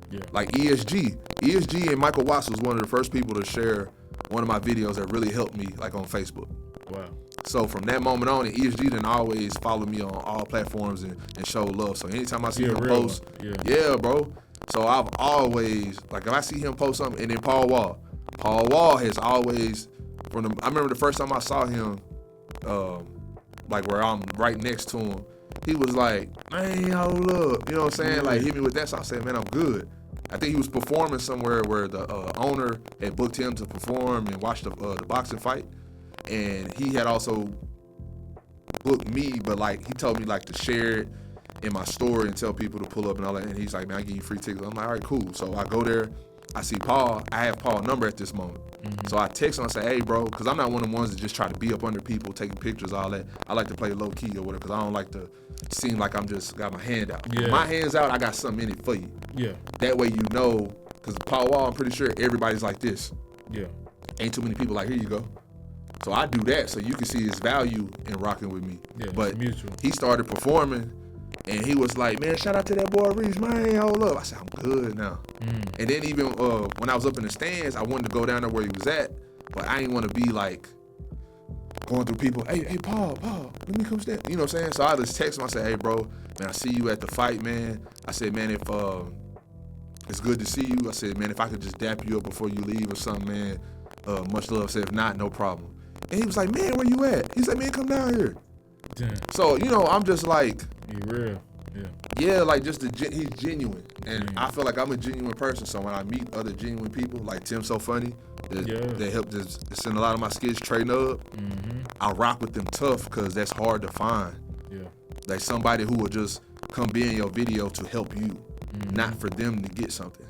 Yeah. Like ESG and Michael Watts was one of the first people to share one of my videos that really helped me, like on Facebook. Wow. So from that moment on, and ESG done always follow me on all platforms and show love. So anytime I see him post, yeah, bro. So I've always, like if I see him post something, and then Paul Wall has always, I remember the first time I saw him, like where I'm right next to him, he was like, man, hold up. You know what I'm saying? Like hit me with that. So I said, man, I'm good. I think he was performing somewhere where the owner had booked him to perform and watch the boxing fight. And he had also booked me, but like he told me like to share it in my story and tell people to pull up and all that. And he's like, man, I give you free tickets. I'm like, all right, cool. So I go there. I see Paul. I have Paul's number at this moment. So I text him and say, hey, bro, because I'm not one of the ones that just try to be up under people, taking pictures, all that. I like to play low key or whatever because I don't like to seem like I'm just got my hand out. Yeah. My hand's out, I got something in it for you. Yeah. That way you know, because Paul Wall, I'm pretty sure everybody's like this. Yeah. Ain't too many people like, here you go. So I do that so you can see his value in rocking with me. Yeah, but it's mutual. he started performing and he was like, man, shout out to that boy Reese, man, hold up. I said, I'm good now. And then even when I was up in the stands, I wanted to go down there where he was at, but I didn't want to be like going through people, hey, Paul, let me come stand. You know what I'm saying? So I just text him, I said, hey, bro, man, I see you at the fight, man. I said, man, if it's good to see you. I said, man, if I could just dap you up before you leave or something, man, much love. I said, if not, no problem. And he was like, man, where you at? He's like, man, come down here. Damn. So, you know, I'm just like, You real. Yeah. yeah, like just he's genuine. And I feel like I'm a genuine person. So when I meet other genuine people, like Tim So Funny, that helped send a lot of my skits, Trey Nub, I rock with them tough because that's hard to find. Yeah. Like somebody who will just come be in your video to help you, not for them to get something.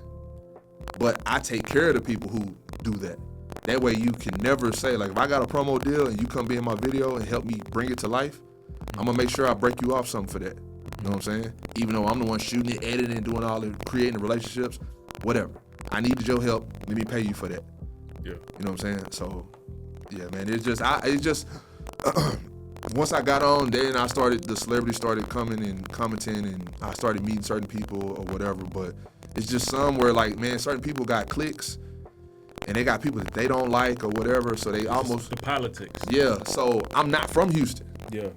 But I take care of the people who do that. That way you can never say, like, if I got a promo deal and you come be in my video and help me bring it to life, I'm gonna make sure I break you off something for that. You know what I'm saying? Even though I'm the one shooting it, editing, doing all the creating the relationships, whatever. I needed your help. Let me pay you for that. Yeah. You know what I'm saying? So, yeah, man, it's just once I got on, then the celebrities started coming and commenting, and I started meeting certain people or whatever. But it's just some where, like, man, certain people got clicks, and they got people that they don't like or whatever, so they almost... The politics. Yeah, so I'm not from Houston. Yeah.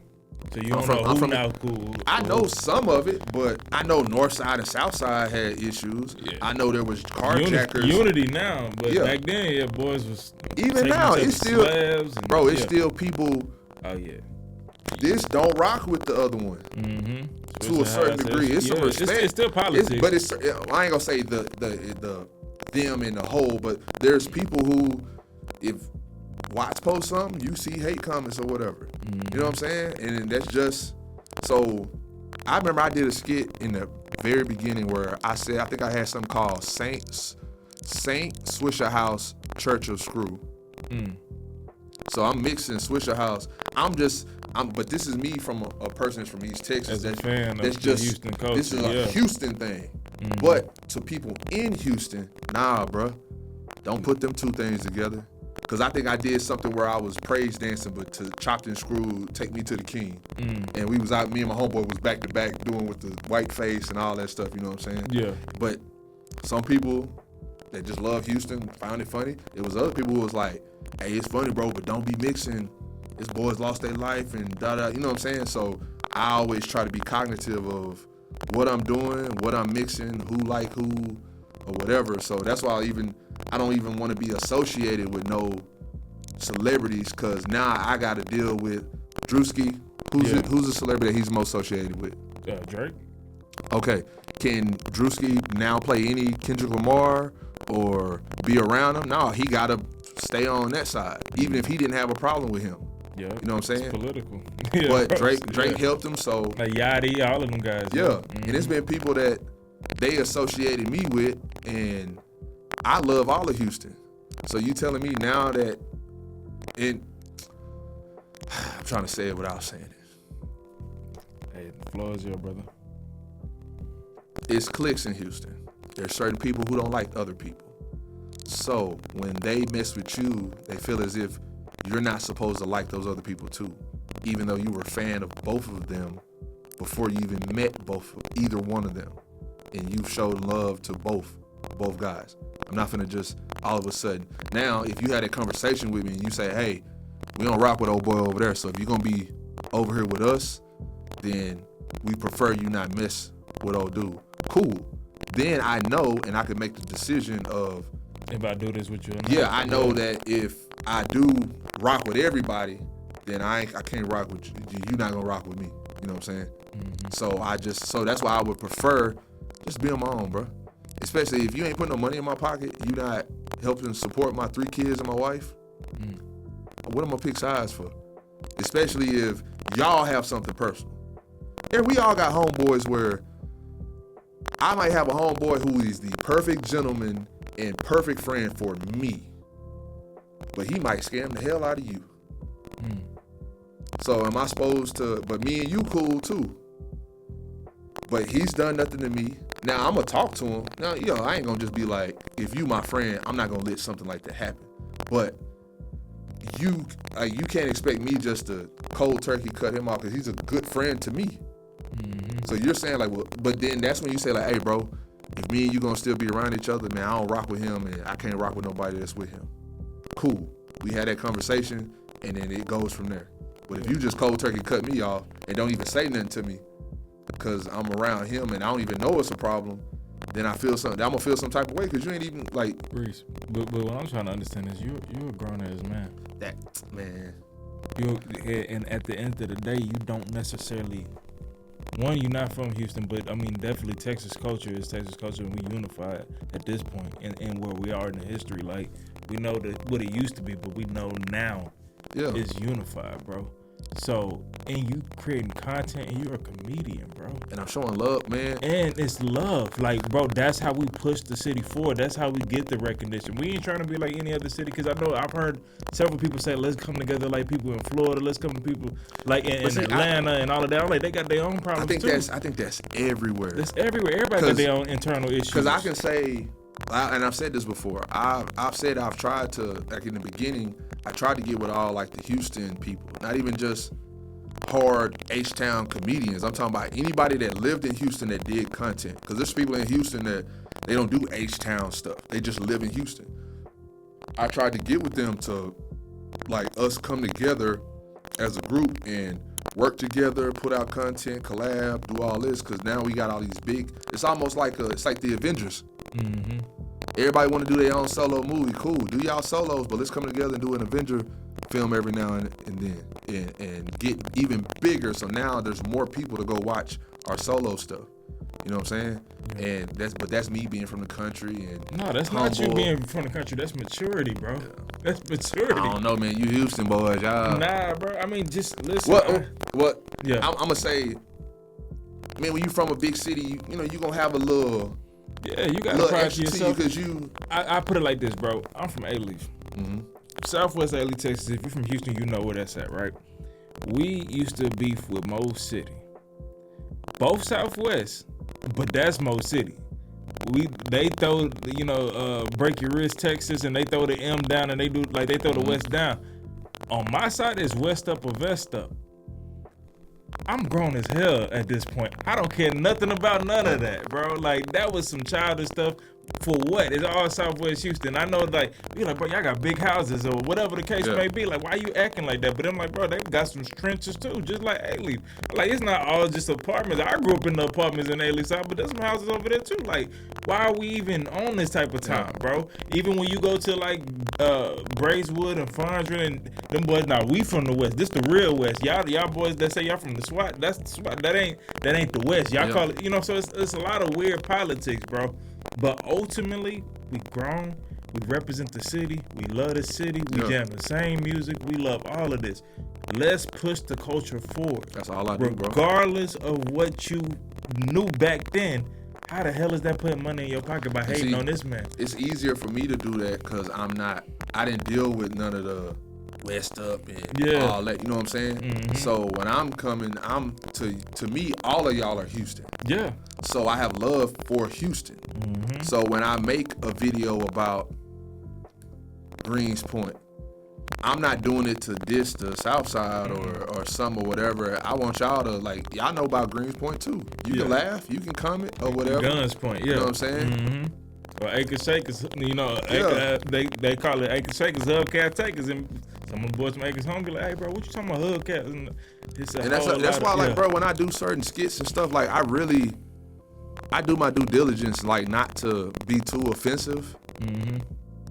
So you don't know who now cool. I know some of it, but I know North Side and South Side had issues. Yeah. I know there was carjackers. Unity now, but Yeah. back then, boys was... Even now, it's still... Bro, it's yeah. still people... Oh, yeah. This don't rock with the other one. To a certain degree. It's some respect. It's still politics. But I ain't gonna say the them in the whole, but there's people who, if Watts post something, you see hate comments or whatever. You know what I'm saying? And that's just, so I remember I did a skit in the very beginning where I said, I think I had something called Saint Swisher House Church of Screw. So I'm mixing Swisher House. But this is me from a person that's from East Texas. As a fan of the Houston culture. This is a Houston thing. But to people in Houston, nah, bro, don't put them two things together. Because I think I did something where I was praise dancing, but to Chopped and Screwed, Take Me to the King. And we was out, me and my homeboy was back to back doing with the white face and all that stuff, you know what I'm saying? Yeah. But some people that just love Houston found it funny. It was other people who was like, hey, it's funny, bro, but don't be mixing. This boys lost their life and da-da, you know what I'm saying? So I always try to be cognitive of what I'm doing, what I'm mixing, who like who, or whatever. So that's why I don't even want to be associated with no celebrities, because now I got to deal with Drewski. Who's a celebrity that he's most associated with? Drake. Okay. Can Drewski now play any Kendrick Lamar or be around him? No, he got to stay on that side, even if he didn't have a problem with him. Yeah. You know what I'm saying? It's political. But Drake helped him, so. Like Yachty, all of them guys. Yeah. And it's been people that they associated me with, and I love all of Houston. So you telling me now that I'm trying to say it without saying it. Hey, the floor is yours, brother. It's cliques in Houston. There's certain people who don't like other people. So when they mess with you, they feel as if you're not supposed to like those other people too, even though you were a fan of both of them before you even met either one of them, and you showed love to both guys. I'm not finna just all of a sudden. Now, if you had a conversation with me and you say, hey, we don't rock with old boy over there, so if you're gonna be over here with us, then we prefer you not mess with old dude. Cool. Then I know, and I can make the decision of, if I do this with you or not. yeah, I know that if I do rock with everybody, then I can't rock with you. You're not gonna rock with me. You know what I'm saying? So that's why I would prefer just be on my own, bro. Especially if you ain't putting no money in my pocket, you not helping support my 3 kids and my wife. What am I pick sides for? Especially if y'all have something personal. And we all got homeboys where I might have a homeboy who is the perfect gentleman and perfect friend for me, but he might scam the hell out of you. So am I supposed to, but me and you cool too. But he's done nothing to me. Now I'm gonna talk to him. Now, I ain't gonna just be like, if you my friend, I'm not gonna let something like that happen. But you can't expect me just to cold turkey cut him off because he's a good friend to me. So you're saying like, well, but then that's when you say like, hey bro, if me and you gonna still be around each other, man, I don't rock with him and I can't rock with nobody that's with him. Cool. We had that conversation and then it goes from there. But if you just cold turkey cut me off and don't even say nothing to me because I'm around him and I don't even know it's a problem, then I'm gonna feel some type of way because you ain't even like. Reese, but what I'm trying to understand is you're a grown ass man. That man. And at the end of the day, you don't necessarily. One, you're not from Houston, but I mean, definitely Texas culture is Texas culture, and we unified at this point, and where we are in the history. Like, we know what it used to be, but we know now is unified, bro. So, and you creating content, and you're a comedian, bro. And I'm showing love, man. And it's love. Like, bro, that's how we push the city forward. That's how we get the recognition. We ain't trying to be like any other city, because I know I've heard several people say, let's come together like people in Florida. Let's come to people like in Atlanta and all of that. I'm like, they got their own problems I think that's everywhere. It's everywhere. Everybody got their own internal issues. Because I can say, and I've said this before, I've said I've tried to, like in the beginning, I tried to get with all like the Houston people, not even just hard H-Town comedians. I'm talking about anybody that lived in Houston that did content. Because there's people in Houston that they don't do H-Town stuff. They just live in Houston. I tried to get with them to like us come together as a group and work together, put out content, collab, do all this. Because now we got all these big. It's almost like it's like the Avengers. Mm-hmm. Everybody want to do their own solo movie. Cool, do y'all solos, but let's come together and do an Avenger film every now and then, and get even bigger. So now there's more people to go watch our solo stuff. You know what I'm saying? Yeah. And that's me being from the country and no, that's humble. Not you being from the country. That's maturity, bro. Yeah. That's maturity. I don't know, man. You Houston boys, y'all. Nah, bro. I mean, just listen. What? Yeah. I'm gonna say, man, when you from a big city, you know you gonna have a little. Yeah, you gotta pride yourself. Because you. I put it like this, bro. I'm from A-Leaf. Mm-hmm. Southwest A-Leaf, Texas. If you're from Houston, you know where that's at, right? We used to beef with Mo City. Both Southwest, but that's Mo City. They throw, break your wrist, Texas, and they throw the M down, and they throw the West down. On my side is West up or Vest up. I'm grown as hell at this point. I don't care nothing about none of that, bro. Like, that was some childish stuff. For what? It's all Southwest Houston. I know, like, you're like, bro, y'all got big houses or whatever the case may be. Like, why you acting like that? But I'm like, bro, they got some trenches too, just like A-Leaf. Like, it's not all just apartments. I grew up in the apartments in A-Leaf South, but there's some houses over there too. Like, why are we even on this type of time, bro? Even when you go to, like, Braeswood and Fondren and them boys, now we from the West. This the real West. Y'all boys that say y'all from the SWAT, that's the SWAT. That ain't the West. Y'all call it, so it's a lot of weird politics, bro. But ultimately, we grown, we represent the city, we love the city, we jam the same music, we love all of this. Let's push the culture forward. That's all I do, bro. Regardless of what you knew back then, how the hell is that putting money in your pocket by hating on this man? It's easier for me to do that because I didn't deal with none of the West up and all that, you know what I'm saying? Mm-hmm. So when I'm coming, to me, all of y'all are Houston. Yeah. So I have love for Houston. Mm-hmm. So when I make a video about Greens Point, I'm not doing it to diss the South Side or some or whatever. I want y'all to, like, y'all know about Greens Point too. You can laugh, you can comment or whatever. Guns Point, You know what I'm saying? Mm-hmm. Or Acre Shakers, they call it Acre Shakers, Hubcat Takers, and some of the boys from Acres Home be like, hey, bro, what you talking about Hubcats? And that's why, like, bro, when I do certain skits and stuff, like, I do my due diligence, like, not to be too offensive. Mm-hmm.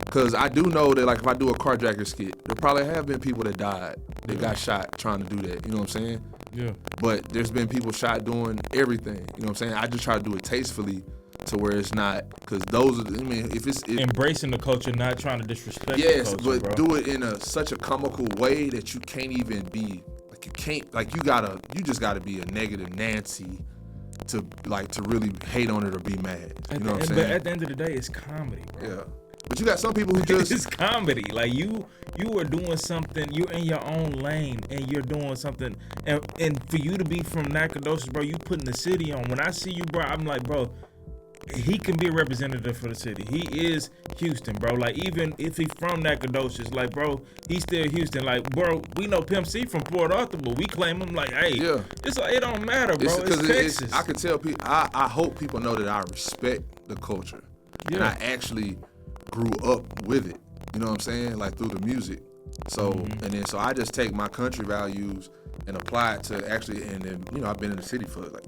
Because I do know that, like, if I do a carjacker skit, there probably have been people that died, that got shot trying to do that. You know what I'm saying? Yeah. But there's been people shot doing everything. You know what I'm saying? I just try to do it tastefully to where it's not, because those are, if embracing the culture, not trying to disrespect the culture, but bro. Do it in such a comical way that you can't even be, like, you can't like you just gotta be a negative Nancy to really hate on it or be mad. You know what I'm saying? But at the end of the day, it's comedy, bro. Yeah. But you got some people who just it's comedy. Like you are doing something. You're in your own lane, and you're doing something. And for you to be from Nacogdoches, bro, you putting the city on. When I see you, bro, I'm like, bro, he can be a representative for the city. He is Houston, bro. Like even if he's from Nacogdoches, like, bro, he's still Houston. Like, bro, we know Pimp C from Port Arthur, but we claim him like, hey, it don't matter, bro. It's Texas. I can tell people. I hope people know that I respect the culture, and I actually grew up with it. You know what I'm saying? Like through the music. So so I just take my country values and apply it to actually, and then I've been in the city for like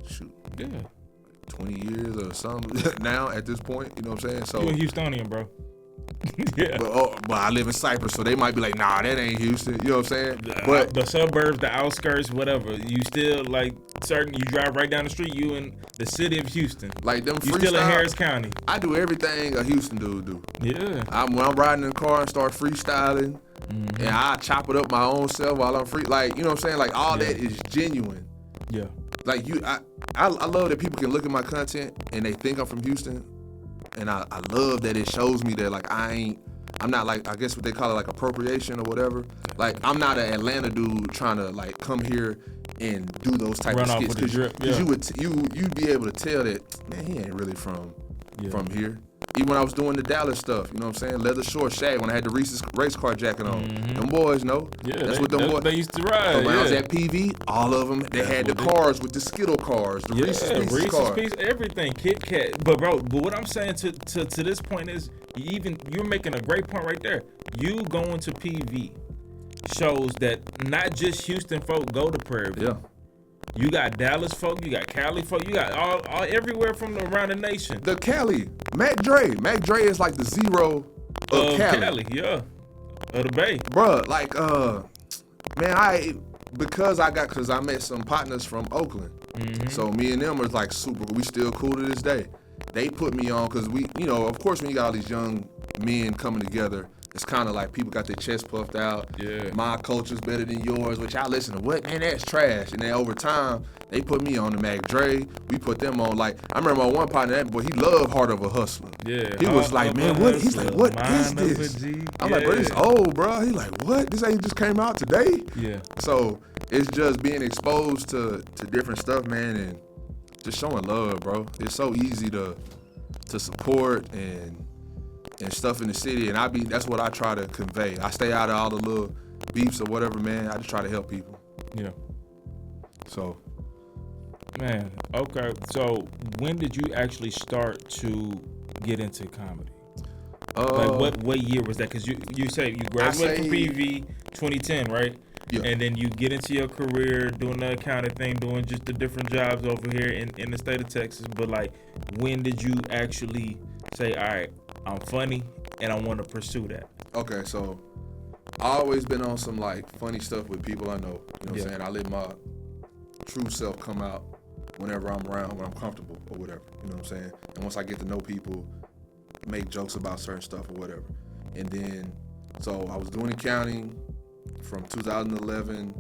20 years or something now at this point. You know what I'm saying? So you a Houstonian, bro. Yeah. But I live in Cypress, so they might be like, nah, that ain't Houston. You know what I'm saying? But the suburbs, the outskirts, whatever, you still like certain. You drive right down the street, you in the city of Houston. Like them You still in Harris County. I do everything a Houston dude do. Yeah. When I'm riding in the car and start freestyling, and I chop it up my own self while I'm free. Like, you know what I'm saying? Like all that is genuine. Yeah. Like I love that people can look at my content and they think I'm from Houston. And I love that it shows me that like I'm not like, I guess what they call it, like appropriation or whatever. Like I'm not an Atlanta dude trying to like come here and do those type of skits. Because you'd be able to tell that, man, he ain't really from here. Even when I was doing the Dallas stuff, you know what I'm saying? Leather short shag when I had the Reese's race car jacket on. Them boys know. Yeah, that's what them boys. They used to ride. When I was at PV, all of them, they had the cars with the Skittle cars, the Reese's Pieces cars. Pieces, everything, Kit Kat. But bro, what I'm saying to this point is, you're making a great point right there. You going to PV shows that not just Houston folk go to Prairie View. Yeah. You got Dallas folk, you got Cali folk, you got all everywhere from around the nation. The Cali, Mac Dre is like the zero of Cali. Yeah, of the Bay, bruh. Like, man, because I met some partners from Oakland, so me and them was like super. We still cool to this day. They put me on because we, of course, when you got all these young men coming together, it's kind of like people got their chest puffed out. Yeah. My culture's better than yours, which I listen to. What? Man, that's trash. And then over time, they put me on the Mac Dre. We put them on. Like, I remember my one partner, that boy, he loved Heart of a Hustler. Yeah. He was like, man, what? He's like, what is this? I'm like, bro, it's old, bro. He's like, what? This ain't just came out today? Yeah. So it's just being exposed to different stuff, man, and just showing love, bro. It's so easy to support and stuff in the city, and that's what I try to convey. I stay out of all the little beefs or whatever, man. I just try to help people. Yeah. So. Man, okay. So when did you actually start to get into comedy? Like what year was that? Because you say you graduated from PV 2010, right? Yeah. And then you get into your career doing the accounting thing, doing just the different jobs over here in the state of Texas. But like, when did you actually say, all right, I'm funny and I want to pursue that? Okay, so I always been on some like funny stuff with people I know. You know what I'm saying? I let my true self come out whenever I'm around, when I'm comfortable or whatever. You know what I'm saying? And once I get to know people, make jokes about certain stuff or whatever. And then, so I was doing accounting from 2011,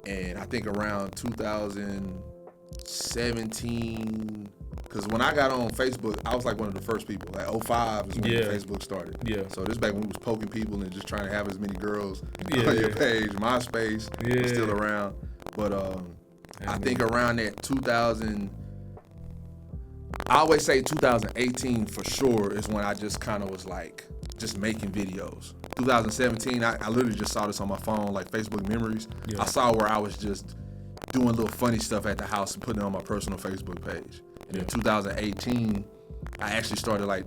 and I think around 2017, because when I got on Facebook, I was like one of the first people. Like 05 is when Facebook started. Yeah. So this back when we was poking people and just trying to have as many girls on your page. MySpace was still around. But I think around that 2000, I always say 2018 for sure is when I just kind of was like, just making videos. 2017, I literally just saw this on my phone, like Facebook memories. Yeah. I saw where I was just doing little funny stuff at the house and putting it on my personal Facebook page. And in 2018, I actually started like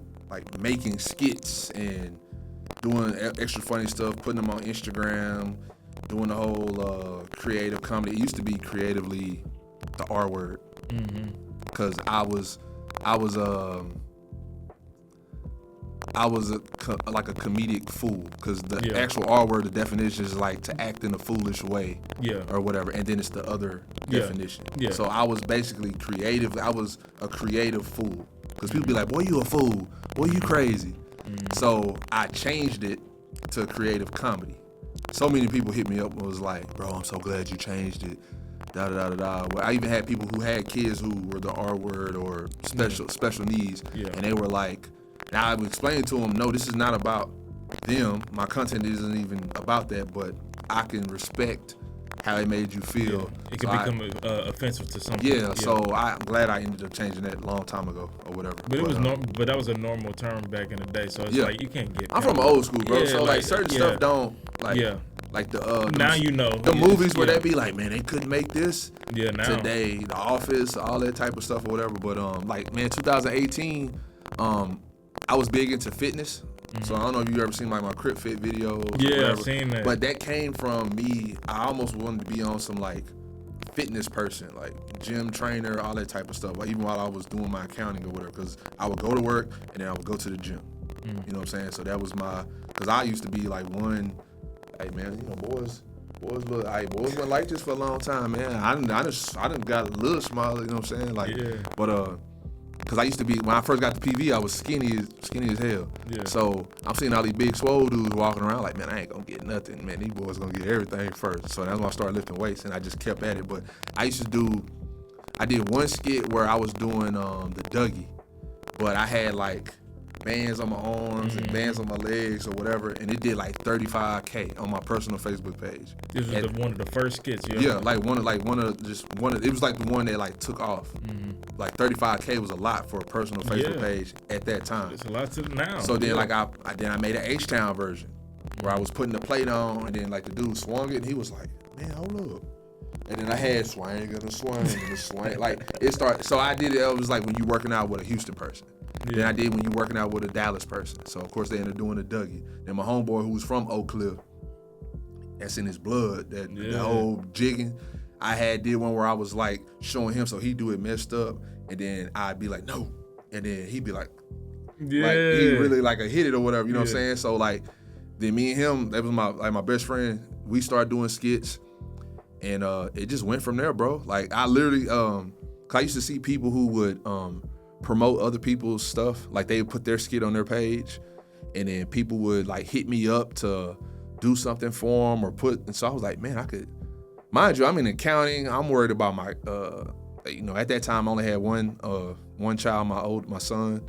making skits and doing extra funny stuff, putting them on Instagram, doing the whole creative comedy. It used to be creatively the R word, because I was like a comedic fool, because the actual R word, the definition is like to act in a foolish way, or whatever, and then it's the other definition. Yeah. So I was basically creative. I was a creative fool, because people be like, "Boy, you a fool. Boy, you crazy." So I changed it to creative comedy, so many people hit me up and was like, bro, I'm so glad you changed it. Da da da da. Well, I even had people who had kids who were the R word or special needs, and they were like, now I would explain to them, no, this is not about them. My content isn't even about that, but I can respect how it made you feel. Yeah. It can become offensive to some people. Yeah, so I'm glad I ended up changing that a long time ago or whatever. But it was but that was a normal term back in the day, so it's like you can't get. I'm from old school, bro. Yeah, so like certain stuff don't like. Yeah. Like the now you know the movies where they be like, man, they couldn't make this now. Today, The Office, all that type of stuff or whatever. But like, man, 2018, I was big into fitness. So I don't know if you ever seen like my Crip Fit videos. Yeah, I've seen that. But that came from me. I almost wanted to be on some like fitness person, like gym trainer, all that type of stuff. Like even while I was doing my accounting or whatever, because I would go to work and then I would go to the gym. You know what I'm saying? So that was because I used to be like one. Hey man, you know, boys been like this for a long time, man. I done got a little smaller, you know what I'm saying? Like, but because I used to be, when I first got to PV, I was skinny as hell. Yeah. So I'm seeing all these big swole dudes walking around like, man, I ain't gonna get nothing, man. These boys gonna get everything first. So that's when I started lifting weights, and I just kept at it. But I did one skit where I was doing the Dougie, but I had like bands on my arms and bands on my legs or whatever, and it did like 35K on my personal Facebook page. This was one of the first skits. It was like the one that like took off. Like 35K was a lot for a personal Facebook page at that time. It's a lot to now. So then like I made an H-Town version where I was putting the plate on, and then like the dude swung it, and he was like, man, hold up. And then I had swang and a swing and a swing. Like it started. So I did it. It was like when you working out with a Houston person. Then I did when you working out with a Dallas person. So of course they ended up doing a Dougie. Then my homeboy who was from Oak Cliff, that's in his blood. The whole jigging. I did one where I was like showing him, so he do it messed up, and then I'd be like no, and then he'd be like he really like a hit it or whatever. You know what I'm saying? So like then me and him, that was my best friend. We started doing skits. And it just went from there, bro. Like I literally, 'cause I used to see people who would promote other people's stuff. Like they would put their skit on their page, and then people would like hit me up to do something for them and so I was like, man, I could. Mind you, I'm in accounting. I'm worried about my, at that time I only had one child, my son.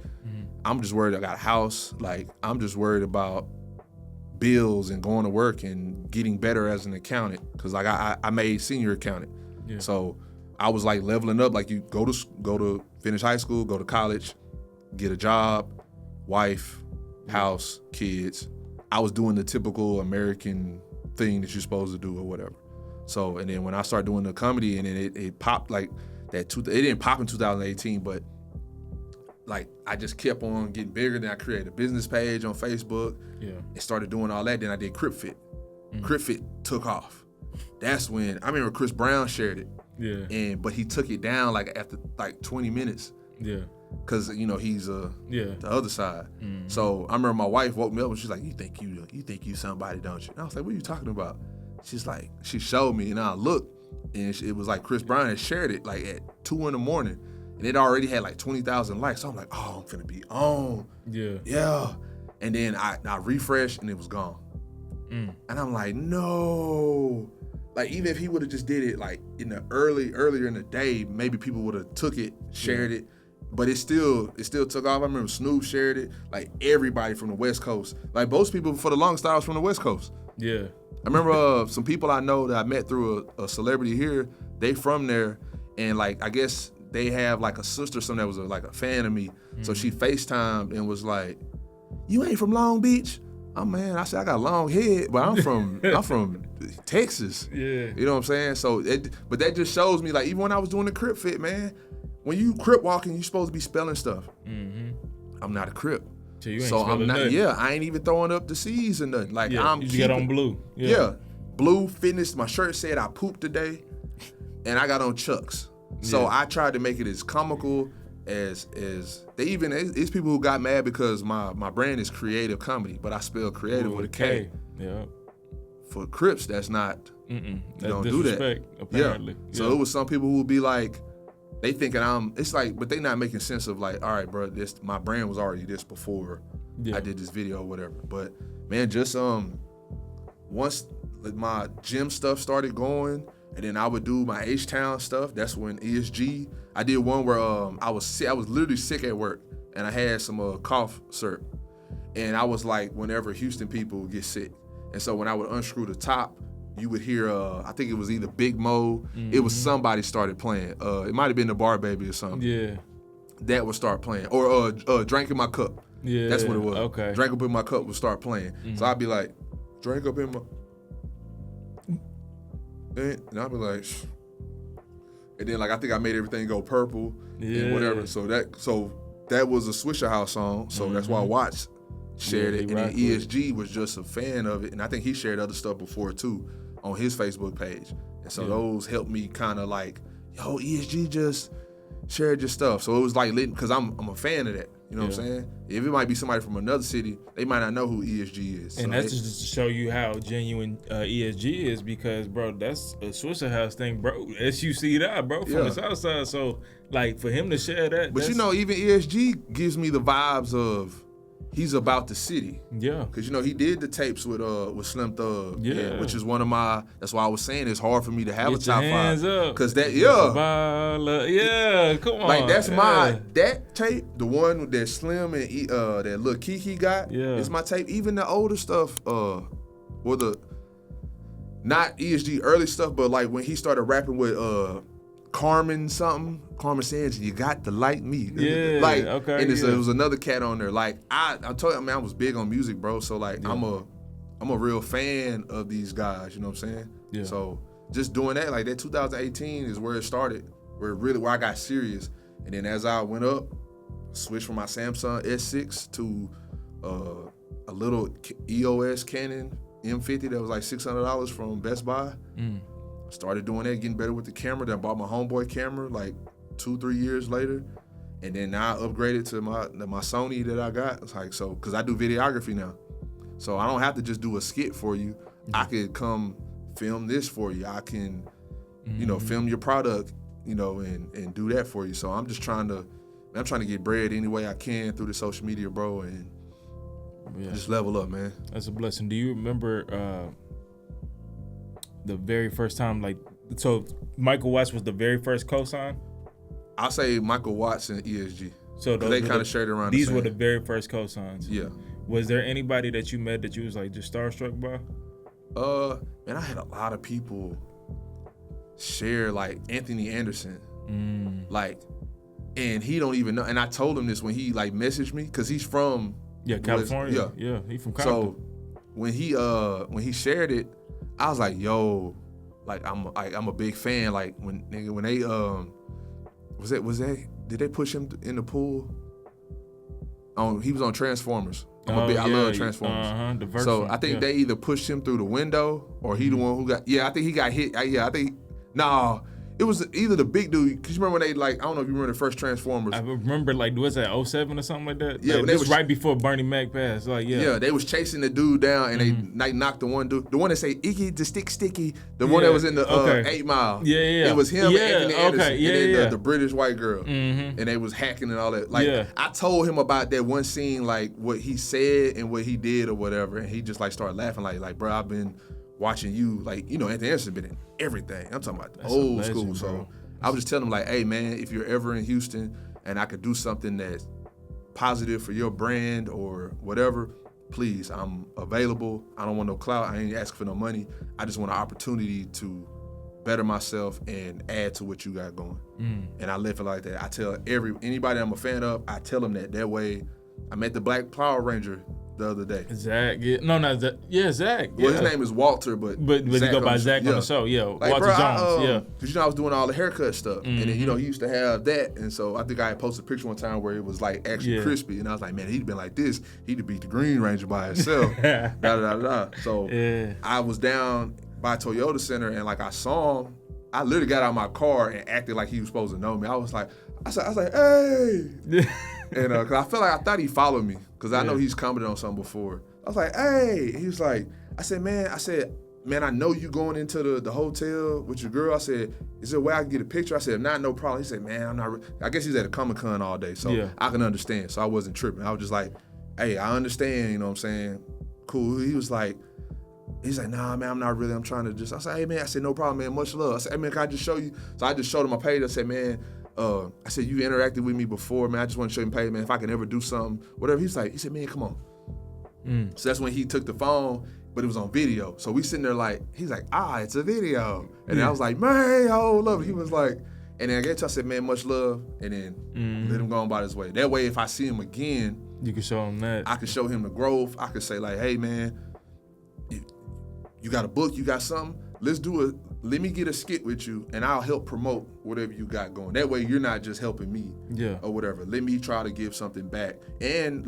I'm just worried I got a house. Like I'm just worried about bills and going to work and getting better as an accountant, because like I made senior accountant. So I was like leveling up. Like you go to finish high school, go to college, get a job, wife, house, kids. I was doing the typical American thing that you're supposed to do or whatever. So and then when I started doing the comedy, and then it popped like that. It didn't pop in 2018, but like I just kept on getting bigger. Then I created a business page on Facebook. And started doing all that. Then I did Crip Fit. Crip Fit took off. That's when I remember Chris Brown shared it. But he took it down like after like 20 minutes. Cause he's the other side. So I remember my wife woke me up and she's like, you think you somebody, don't you? And I was like, what are you talking about? She's like, she showed me, and I looked, and it was like Chris Brown had shared it like at 2 a.m. and it already had like 20,000 likes. So I'm like, oh, I'm finna be on. Yeah. And then I refreshed and it was gone. And I'm like, no. Like even if he would have just did it like in the earlier in the day, maybe people would have took it, shared it. But it still took off. I remember Snoop shared it. Like everybody from the West Coast. Like most people for the longest time was from the West Coast. I remember some people I know that I met through a celebrity here. They from there, and like I guess they have like a sister or something that was like a fan of me. So she FaceTimed and was like, you ain't from Long Beach? Oh man, I said I got a long head, but I'm from Texas. You know what I'm saying? So but that just shows me, like, even when I was doing the Crip Fit, man, when you Crip walking, you supposed to be spelling stuff. I'm not a Crip. So you ain't I'm not. nothing. I ain't even throwing up the C's and nothing. Like I'm. You got on blue. Blue fitness. My shirt said I pooped today, and I got on Chucks. So I tried to make it as comical as they even. It's people who got mad because my brand is Kreative Comedy, but I spell creative with a K. For Crips, that's not. You don't do that. Apparently. So it was some people who would be like, they thinking it's like, but they not making sense of like, all right, bro, my brand was already this before I did this video or whatever. But man, just once my gym stuff started going, and then I would do my H-Town stuff. That's when ESG. I did one where I was sick. I was literally sick at work, and I had some cough syrup. And I was like, whenever Houston people get sick. And so when I would unscrew the top, you would hear, I think it was either Big Mo, it was somebody started playing. It might have been the Bar Baby or something. Yeah. That would start playing. Or Drink in My Cup. Yeah. That's what it was. Okay. Drink Up in My Cup would start playing. So I'd be like, drink up in my... And I'd be like... Shh. And then like I think I made everything go purple and whatever. So that was a Swisher House song. So that's why Watts shared it. And then ESG was just a fan of it. And I think he shared other stuff before too on his Facebook page. And so those helped me kind of like, yo, ESG just shared your stuff. So it was like lit because I'm a fan of that. You know what I'm saying? If it might be somebody from another city, they might not know who ESG is. And so that's just to show you how genuine ESG is because, bro, that's a Swisher House thing, bro. SUC bro, from the South Side. So, like, for him to share that. But you know, even ESG gives me the vibes of he's about the city. Yeah. Because, you know, he did the tapes with Slim Thug. Yeah. Which is one of my, that's why I was saying it's hard for me to have Get a top your hands five. up. Because that, come on. Like, that's that tape, the one that Slim and that Lil Kiki got, is my tape. Even the older stuff, or not ESG early stuff, but like when he started rapping with Carmen Sands, you got to like me. Yeah, like, okay. And there was another cat on there. Like I told you, man, I was big on music, bro. So like I'm a real fan of these guys. You know what I'm saying? Yeah. So just doing that, like that 2018 is where it started, where I got serious. And then as I went up, switched from my Samsung S6 to a little EOS Canon M50 that was like $600 from Best Buy. Started doing that, getting better with the camera. Then I bought my homeboy camera like 2-3 years later. And then now I upgraded to my Sony that I got. It's like, so, cause I do videography now. So I don't have to just do a skit for you. I could come film this for you. I can, you know, film your product, you know, and do that for you. So I'm just trying to get bread any way I can through the social media, bro, and just level up, man. That's a blessing. Do you remember the very first time, like, so Michael Watts was the very first cosign? I'll say Michael Watts and ESG. So they kind of shared around these the same. were the very first cosigns. Yeah. Was there anybody that you met that you was like just starstruck by? Man, I had a lot of people share, like Anthony Anderson. Like, and he don't even know. And I told him this when he like messaged me, cause he's from California. Yeah, he from Compton. So when he shared it, I was like, yo, like I'm a big fan. Like when they did they push him in the pool? He was on Transformers. I love Transformers. So I think they either pushed him through the window or he the one who got. Yeah, I think he got hit. It was either the big dude. Cause you remember when they like, I don't know if you remember the first Transformers. I remember, like, was that 07 or something like that? Yeah, like, this was right before Bernie Mac passed. Like, yeah, they was chasing the dude down and they knocked the one dude, the one that say "Iggy the stick sticky," the one that was in the 8 Mile. Yeah. It was him and Anthony Anderson, and then the British white girl, and they was hacking and all that. Like, I told him about that one scene, like what he said and what he did or whatever, and he just like started laughing, like, bro, I've been watching you, like, you know, Anthony Anderson been in everything. I'm talking about old school, so. Bro. I was just telling him, like, hey, man, if you're ever in Houston and I could do something that's positive for your brand or whatever, please, I'm available. I don't want no clout. I ain't asking for no money. I just want an opportunity to better myself and add to what you got going. And I live it like that. I tell anybody I'm a fan of, I tell them that. That way, I met the Black Power Ranger the other day. Zach, Zach. Yeah, Zach. Well, his name is Walter, but he go by Zach on the show. Yeah, like, Walter Jones. Because I was doing all the haircut stuff, and then he used to have that, and so I think I had posted a picture one time where it was like actually crispy, and I was like, man, he'd been like this, he'd beat the Green Ranger by himself. So I was down by Toyota Center, and like I saw him. I literally got out of my car and acted like he was supposed to know me. I was like, hey. And cause I felt like I thought he followed me, cause I know he's commented on something before. I was like, hey. He was like, I said, man, I know you going into the hotel with your girl. I said, is there a way I can get a picture? I said, if not, no problem. He said, man, I'm not. I guess he's at a Comic-Con all day, so I can understand. So I wasn't tripping. I was just like, hey, I understand. You know what I'm saying? Cool. He was like, He's like, nah, man, I'm not really. I'm trying to just. I said, hey, man. I said, no problem, man. Much love. I said, hey, man, can I just show you? So I just showed him my page. I said, man, I said, you interacted with me before, man. I just want to show you my page, man. If I can ever do something, whatever. He said, man, come on. So that's when he took the phone, but it was on video. So we sitting there like, he's like, it's a video. And then I was like, man, oh, love it. He was like, and then I said, man, much love. And then let him go on by his way. That way, if I see him again, you can show him that. I can show him the growth. I can say like, hey, man, you got a book, you got something, let me get a skit with you and I'll help promote whatever you got going. That way you're not just helping me or whatever. Let me try to give something back. And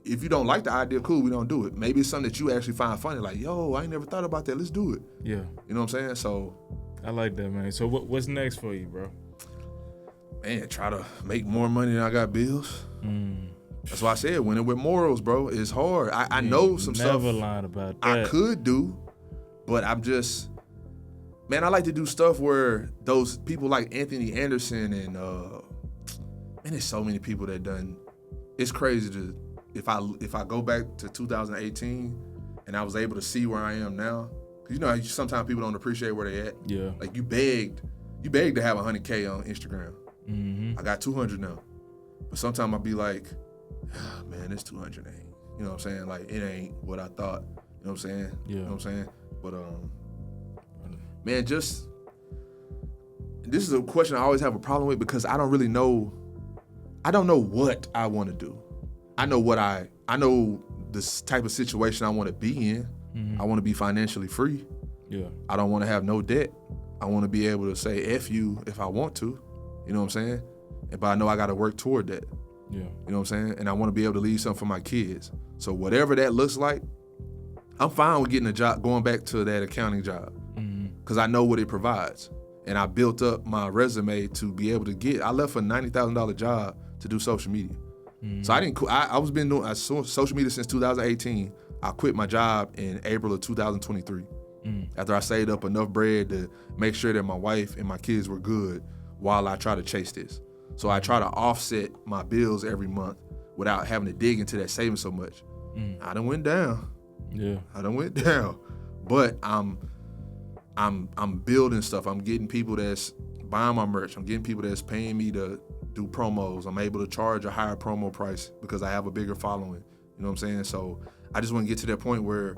if you don't like the idea, cool, we don't do it. Maybe it's something that you actually find funny, like, yo, I ain't never thought about that, let's do it. Yeah. You know what I'm saying? So. I like that, man. So what's next for you, bro? Man, try to make more money than I got bills. That's why I said winning with morals, bro. It's hard. I know some stuff never lied about that. I could do, but I'm just, man, I like to do stuff where those people like Anthony Anderson and, man, there's so many people that done, it's crazy to, if I go back to 2018 and I was able to see where I am now, because you know sometimes people don't appreciate where they at. Yeah. Like you begged to have 100K on Instagram. I got 200 now. But sometimes I'll be like, man, this 200 ain't, you know what I'm saying? Like it ain't what I thought, you know what I'm saying? Yeah. You know what I'm saying? But man, just, this is a question I always have a problem with because I don't really know, I don't know what I want to do. I know this type of situation I want to be in. I want to be financially free. Yeah. I don't want to have no debt. I want to be able to say F you if I want to. You know what I'm saying? But I know I got to work toward that. Yeah. You know what I'm saying? And I want to be able to leave something for my kids. So whatever that looks like, I'm fine with getting a job, going back to that accounting job. Because I know what it provides. And I built up my resume to be able to I left a $90,000 job to do social media. So I was been doing social media since 2018. I quit my job in April of 2023 after I saved up enough bread to make sure that my wife and my kids were good while I try to chase this. So I try to offset my bills every month without having to dig into that savings so much. I done went down. Yeah. I done went down. But I'm building stuff. I'm getting people that's buying my merch. I'm getting people that's paying me to do promos. I'm able to charge a higher promo price because I have a bigger following. You know what I'm saying? So I just want to get to that point where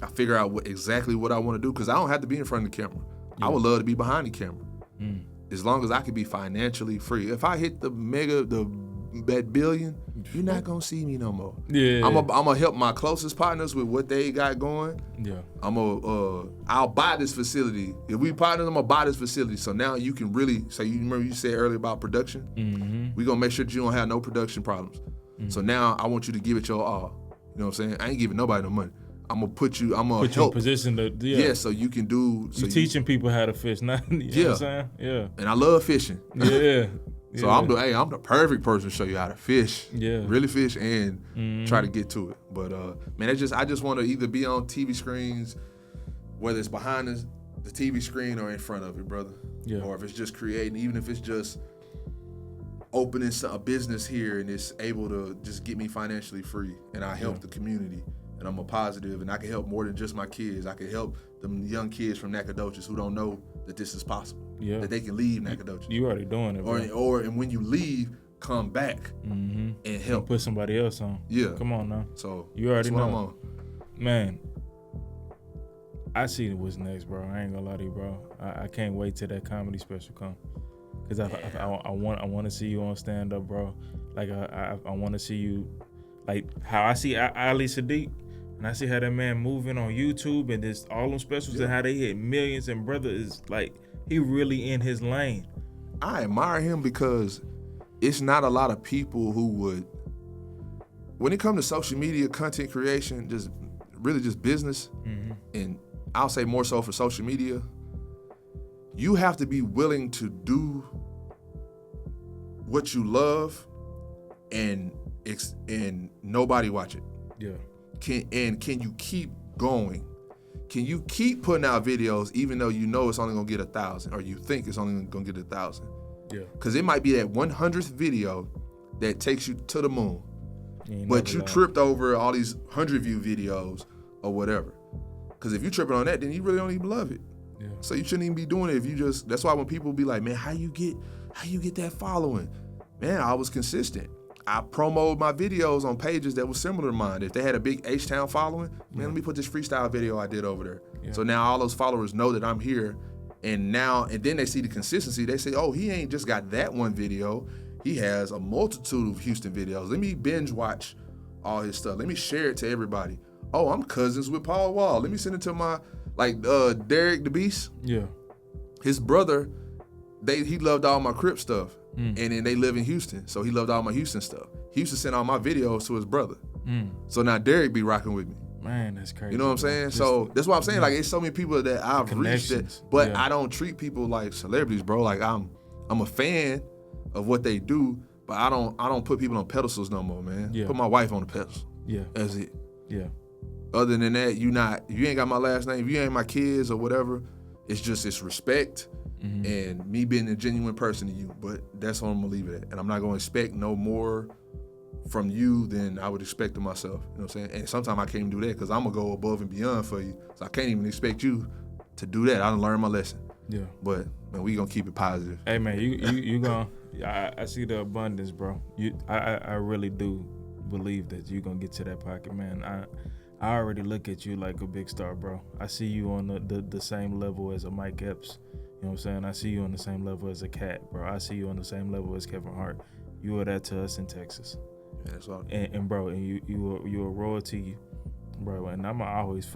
I figure out exactly what I want to do because I don't have to be in front of the camera. Yeah. I would love to be behind the camera. As long as I can be financially free. If I hit that billion, you're not gonna see me no more. Yeah. I'm gonna help my closest partners with what they got going. Yeah. I'll buy this facility. If we partners, I'm gonna buy this facility. So now you can really, so you remember you said earlier about production? We gonna make sure that you don't have no production problems. So now I want you to give it your all. You know what I'm saying? I ain't giving nobody no money. I'm gonna put you in a position to so you can do. So you're teaching people how to fish, not you know what I'm saying? Yeah. And I love fishing. Yeah. So I'm the perfect person to show you how to fish. Yeah. Really fish and try to get to it. But man, I just want to either be on TV screens, whether it's behind the TV screen or in front of it, brother. Yeah. Or if it's just creating, even if it's just opening a business here and it's able to just get me financially free and I help the community. And I'm a positive, and I can help more than just my kids. I can help them young kids from Nacogdoches who don't know that this is possible. Yeah. That they can leave Nacogdoches. You already doing it, bro. And when you leave, come back and help. And put somebody else on. Yeah. Come on now. So you already know. I'm on. Man, I see what's next, bro. I ain't gonna lie to you, bro. I can't wait till that comedy special come. Cause I want to see you on stand up, bro. Like I want to see you, like how I see Ali Sadiq. And I see how that man moving on YouTube and this all them specials and how they hit millions. And brother is like, he really in his lane. I admire him because it's not a lot of people who would, when it comes to social media, content creation, just business, and I'll say more so for social media, you have to be willing to do what you love and nobody watch it. Yeah. Can you keep going? Can you keep putting out videos even though you know it's only gonna get 1,000 or you think it's only gonna get 1,000? Yeah. Because it might be that 100th video that takes you to the moon, but you tripped over all these 100 view videos or whatever. Because if you tripping on that, then you really don't even love it. Yeah. So you shouldn't even be doing it if you just. That's why when people be like, man, how you get that following? Man, I was consistent. I promoted my videos on pages that was similar to mine. If they had a big H-Town following, man, let me put this freestyle video I did over there. Yeah. So now all those followers know that I'm here. And then they see the consistency. They say, oh, he ain't just got that one video. He has a multitude of Houston videos. Let me binge watch all his stuff. Let me share it to everybody. Oh, I'm cousins with Paul Wall. Let me send it to my, Derek the Beast. Yeah. His brother, he loved all my Crip stuff. And then they live in Houston, so he loved all my Houston stuff. He used to send all my videos to his brother. So now Derek be rocking with me. Man, that's crazy. You know what I'm saying? So that's what I'm saying. Like, it's so many people that I've reached it, but I don't treat people like celebrities, bro. Like, I'm a fan of what they do, but I don't put people on pedestals no more, man. Yeah. Put my wife on the pedestal. Yeah. That's it. Yeah. Other than that, if you ain't got my last name, if you ain't my kids or whatever, it's respect. And me being a genuine person to you, but that's what I'm gonna leave it at. And I'm not gonna expect no more from you than I would expect of myself. You know what I'm saying? And sometimes I can't even do that because I'm gonna go above and beyond for you. So I can't even expect you to do that. I done learned my lesson. Yeah. But man, we gonna keep it positive. Hey man, you gonna I see the abundance, bro. I really do believe that you're gonna get to that pocket, man. I already look at you like a big star, bro. I see you on the same level as a Mike Epps. You know what I'm saying? I see you on the same level as a Cat, bro. I see you on the same level as Kevin Hart. You are that to us in Texas. Yeah, that's all. And bro, and you are royalty, bro. And I'm always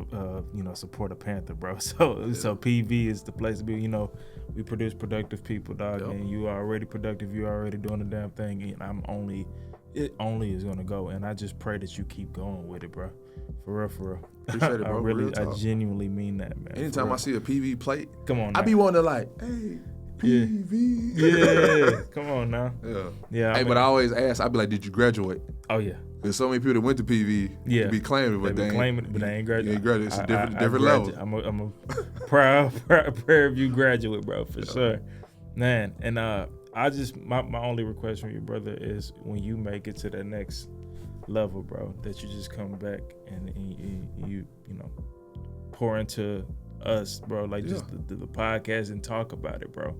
support a Panther, bro. So PV is the place to be. You know, we produce productive people, dog. Yep. And you are already productive. You are already doing the damn thing. And it only is gonna go. And I just pray that you keep going with it, bro. For real. Appreciate it, bro. I genuinely mean that, man. Anytime I see a PV plate, come on now. I be wanting to hey, PV. Yeah. Come on now. Yeah. Hey, but I always ask, I be like, did you graduate? Oh yeah. There's so many people that went to PV to be claiming, but they ain't graduated. You ain't graduated. It's a different level. I'm a proud Prairie View graduate, bro, for sure. Man, and my only request from you, brother, is when you make it to that next level, bro, that you just come back and you pour into us, bro, like just the podcast and talk about it, bro,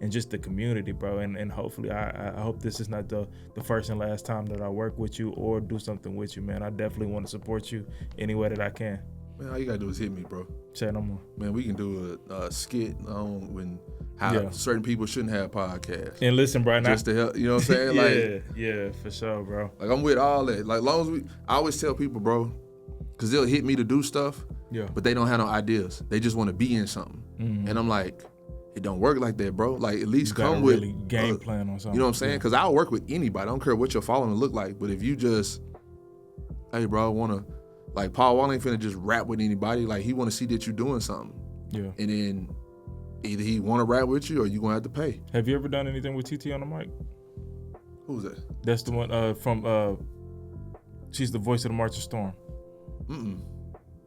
and just the community, bro, and hopefully I hope this is not the first and last time that I work with you or do something with you, man. I definitely want to support you any way that I can. Man, all you gotta do is hit me, bro. Say no more. Man, we can do a skit on how certain people shouldn't have podcasts. And listen, bro, just to help, you know what I'm saying? yeah, for sure, bro. Like, I'm with all that. Like, long as I always tell people, bro, because they'll hit me to do stuff, but they don't have no ideas. They just want to be in something. And I'm like, it don't work like that, bro. Like, at least come with really game plan on something. You know what I'm saying? Because I'll work with anybody. I don't care what your following look like. But if you just, hey, bro, I want to, like, Paul Wall ain't finna just rap with anybody. Like, he want to see that you doing something. Yeah. And then either he want to rap with you or you gonna have to pay. Have you ever done anything with TT on the mic? Who's that? That's the one from. She's the voice of the March of Storm.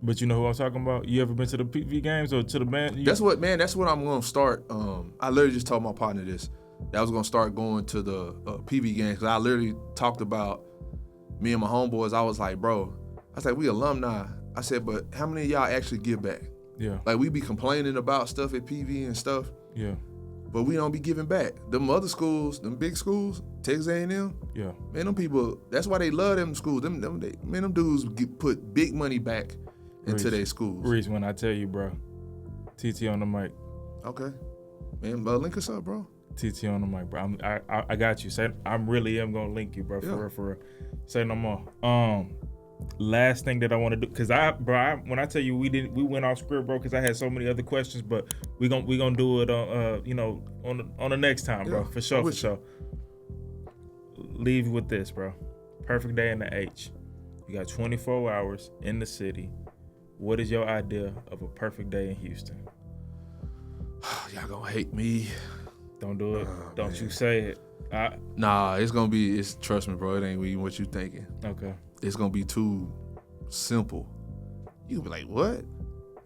But you know who I'm talking about? You ever been to the PV games or to the band? That's what I'm gonna start. I literally just told my partner this. That I was gonna start going to the PV games because I literally talked about me and my homeboys. I was like, bro, I said we alumni. I said, but how many of y'all actually give back? Yeah. Like, we be complaining about stuff at PV and stuff. Yeah. But we don't be giving back. Them other schools, them big schools, Texas A&M. Yeah. Man, them people, that's why they love them schools. Them dudes put big money back into their schools. Reese, when I tell you, bro, TT on the mic. Okay. Man, link us up, bro. TT on the mic, bro. I got you. I really am gonna link you, bro. For real. Say no more. Last thing that I want to do, cause when I tell you we went off script, bro, cause I had so many other questions, but we gonna do it on the next time, bro, for sure. Leave you with this, bro. Perfect day in the H. You got 24 hours in the city. What is your idea of a perfect day in Houston? Y'all gonna hate me. Don't do it. Don't man. You say it. Nah, trust me, bro. It ain't even what you thinking. Okay. It's gonna be too simple. You gonna be like, what?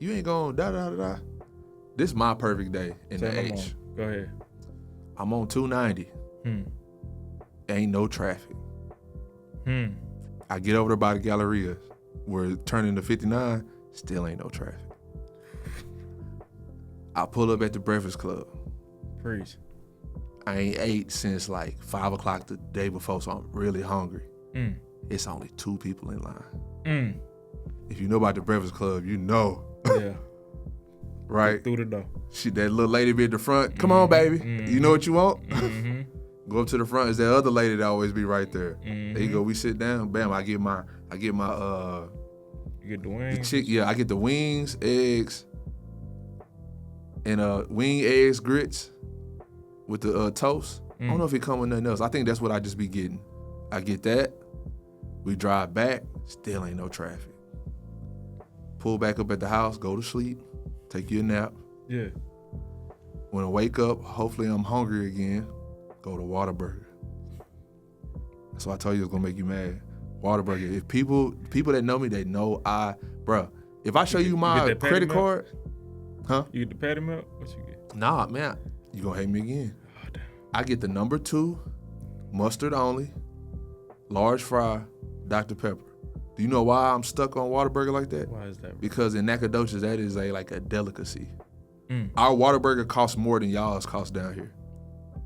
You ain't gonna da. This is my perfect day in the H. Go ahead. I'm on 290. Ain't no traffic. I get over there by the Gallerias. We're turning to 59. Still ain't no traffic. I pull up at the Breakfast Club. Preach. I ain't ate since like 5 o'clock the day before, so I'm really hungry. It's only 2 people in line. If you know about the Breakfast Club, you know. Yeah. Right? Through the door. That little lady be at the front. Come on, baby. You know what you want? Go up to the front. Is that other lady that always be right there? There you go. We sit down. Bam. I get my. You get the wings. I get the wings, eggs, and wing, eggs, grits with the toast. I don't know if it come with nothing else. I think that's what I just be getting. I get that. We drive back. Still ain't no traffic. Pull back up at the house. Go to sleep. Take you a nap. Yeah. When I wake up, hopefully I'm hungry again. Go to Whataburger. That's why I told you it's gonna make you mad. Whataburger. If people that know me, they know bruh. If I show you my credit card, huh? You get the patty milk? What you get? Nah, man, you gonna hate me again. Oh, damn. I get the number 2, mustard only, large fry, Dr. Pepper. Do you know why I'm stuck on Whataburger like that? Why is that, bro? Because in Nacogdoches, that is like a delicacy. Our Whataburger costs more than y'all's cost down here.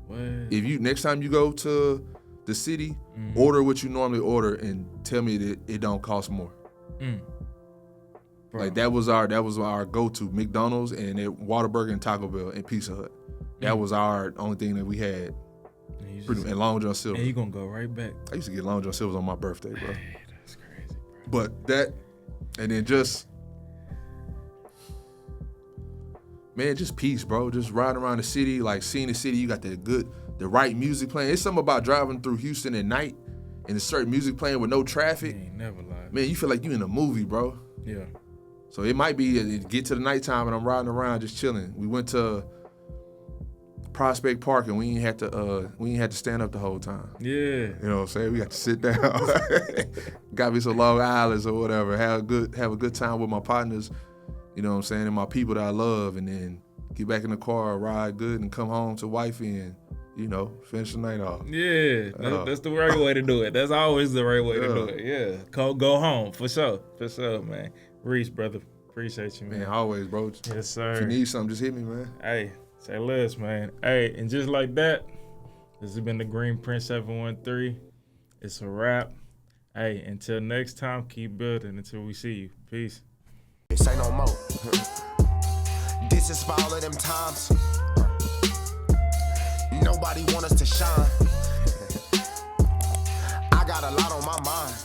What? If you next time you go to the city, order what you normally order and tell me that it don't cost more. Like that was our go-to, McDonald's and Whataburger and Taco Bell and Pizza Hut. That was our only thing that we had. And Long John Silver. And you gonna go right back. I used to get Long John Silver's on my birthday, bro. Hey, that's crazy, bro. But that, and then just peace, bro. Just riding around the city, like seeing the city. You got the right music playing. It's something about driving through Houston at night and there's certain music playing with no traffic. You ain't never lied. Man, you feel like you in a movie, bro. Yeah. So it might be get to the nighttime and I'm riding around just chilling. We went to Prospect Park and we ain't had to stand up the whole time. Yeah. You know what I'm saying? We got to sit down. Got me some Long Islands or whatever. Have a good time with my partners, you know what I'm saying, and my people that I love, and then get back in the car, ride good, and come home to wifey and, you know, finish the night off. Yeah, that's the right way to do it. That's always the right way to do it. Yeah. Go home, for sure. For sure, man. Reese, brother, appreciate you, man. Man, always, bro. Yes, sir. If you need something, just hit me, man. Hey, say less, man. Hey, and just like that, this has been the Green Prince 713. It's a wrap. Hey, until next time, keep building until we see you. Peace. Say no more. This is for all of them times. Nobody want us to shine. I got a lot on my mind.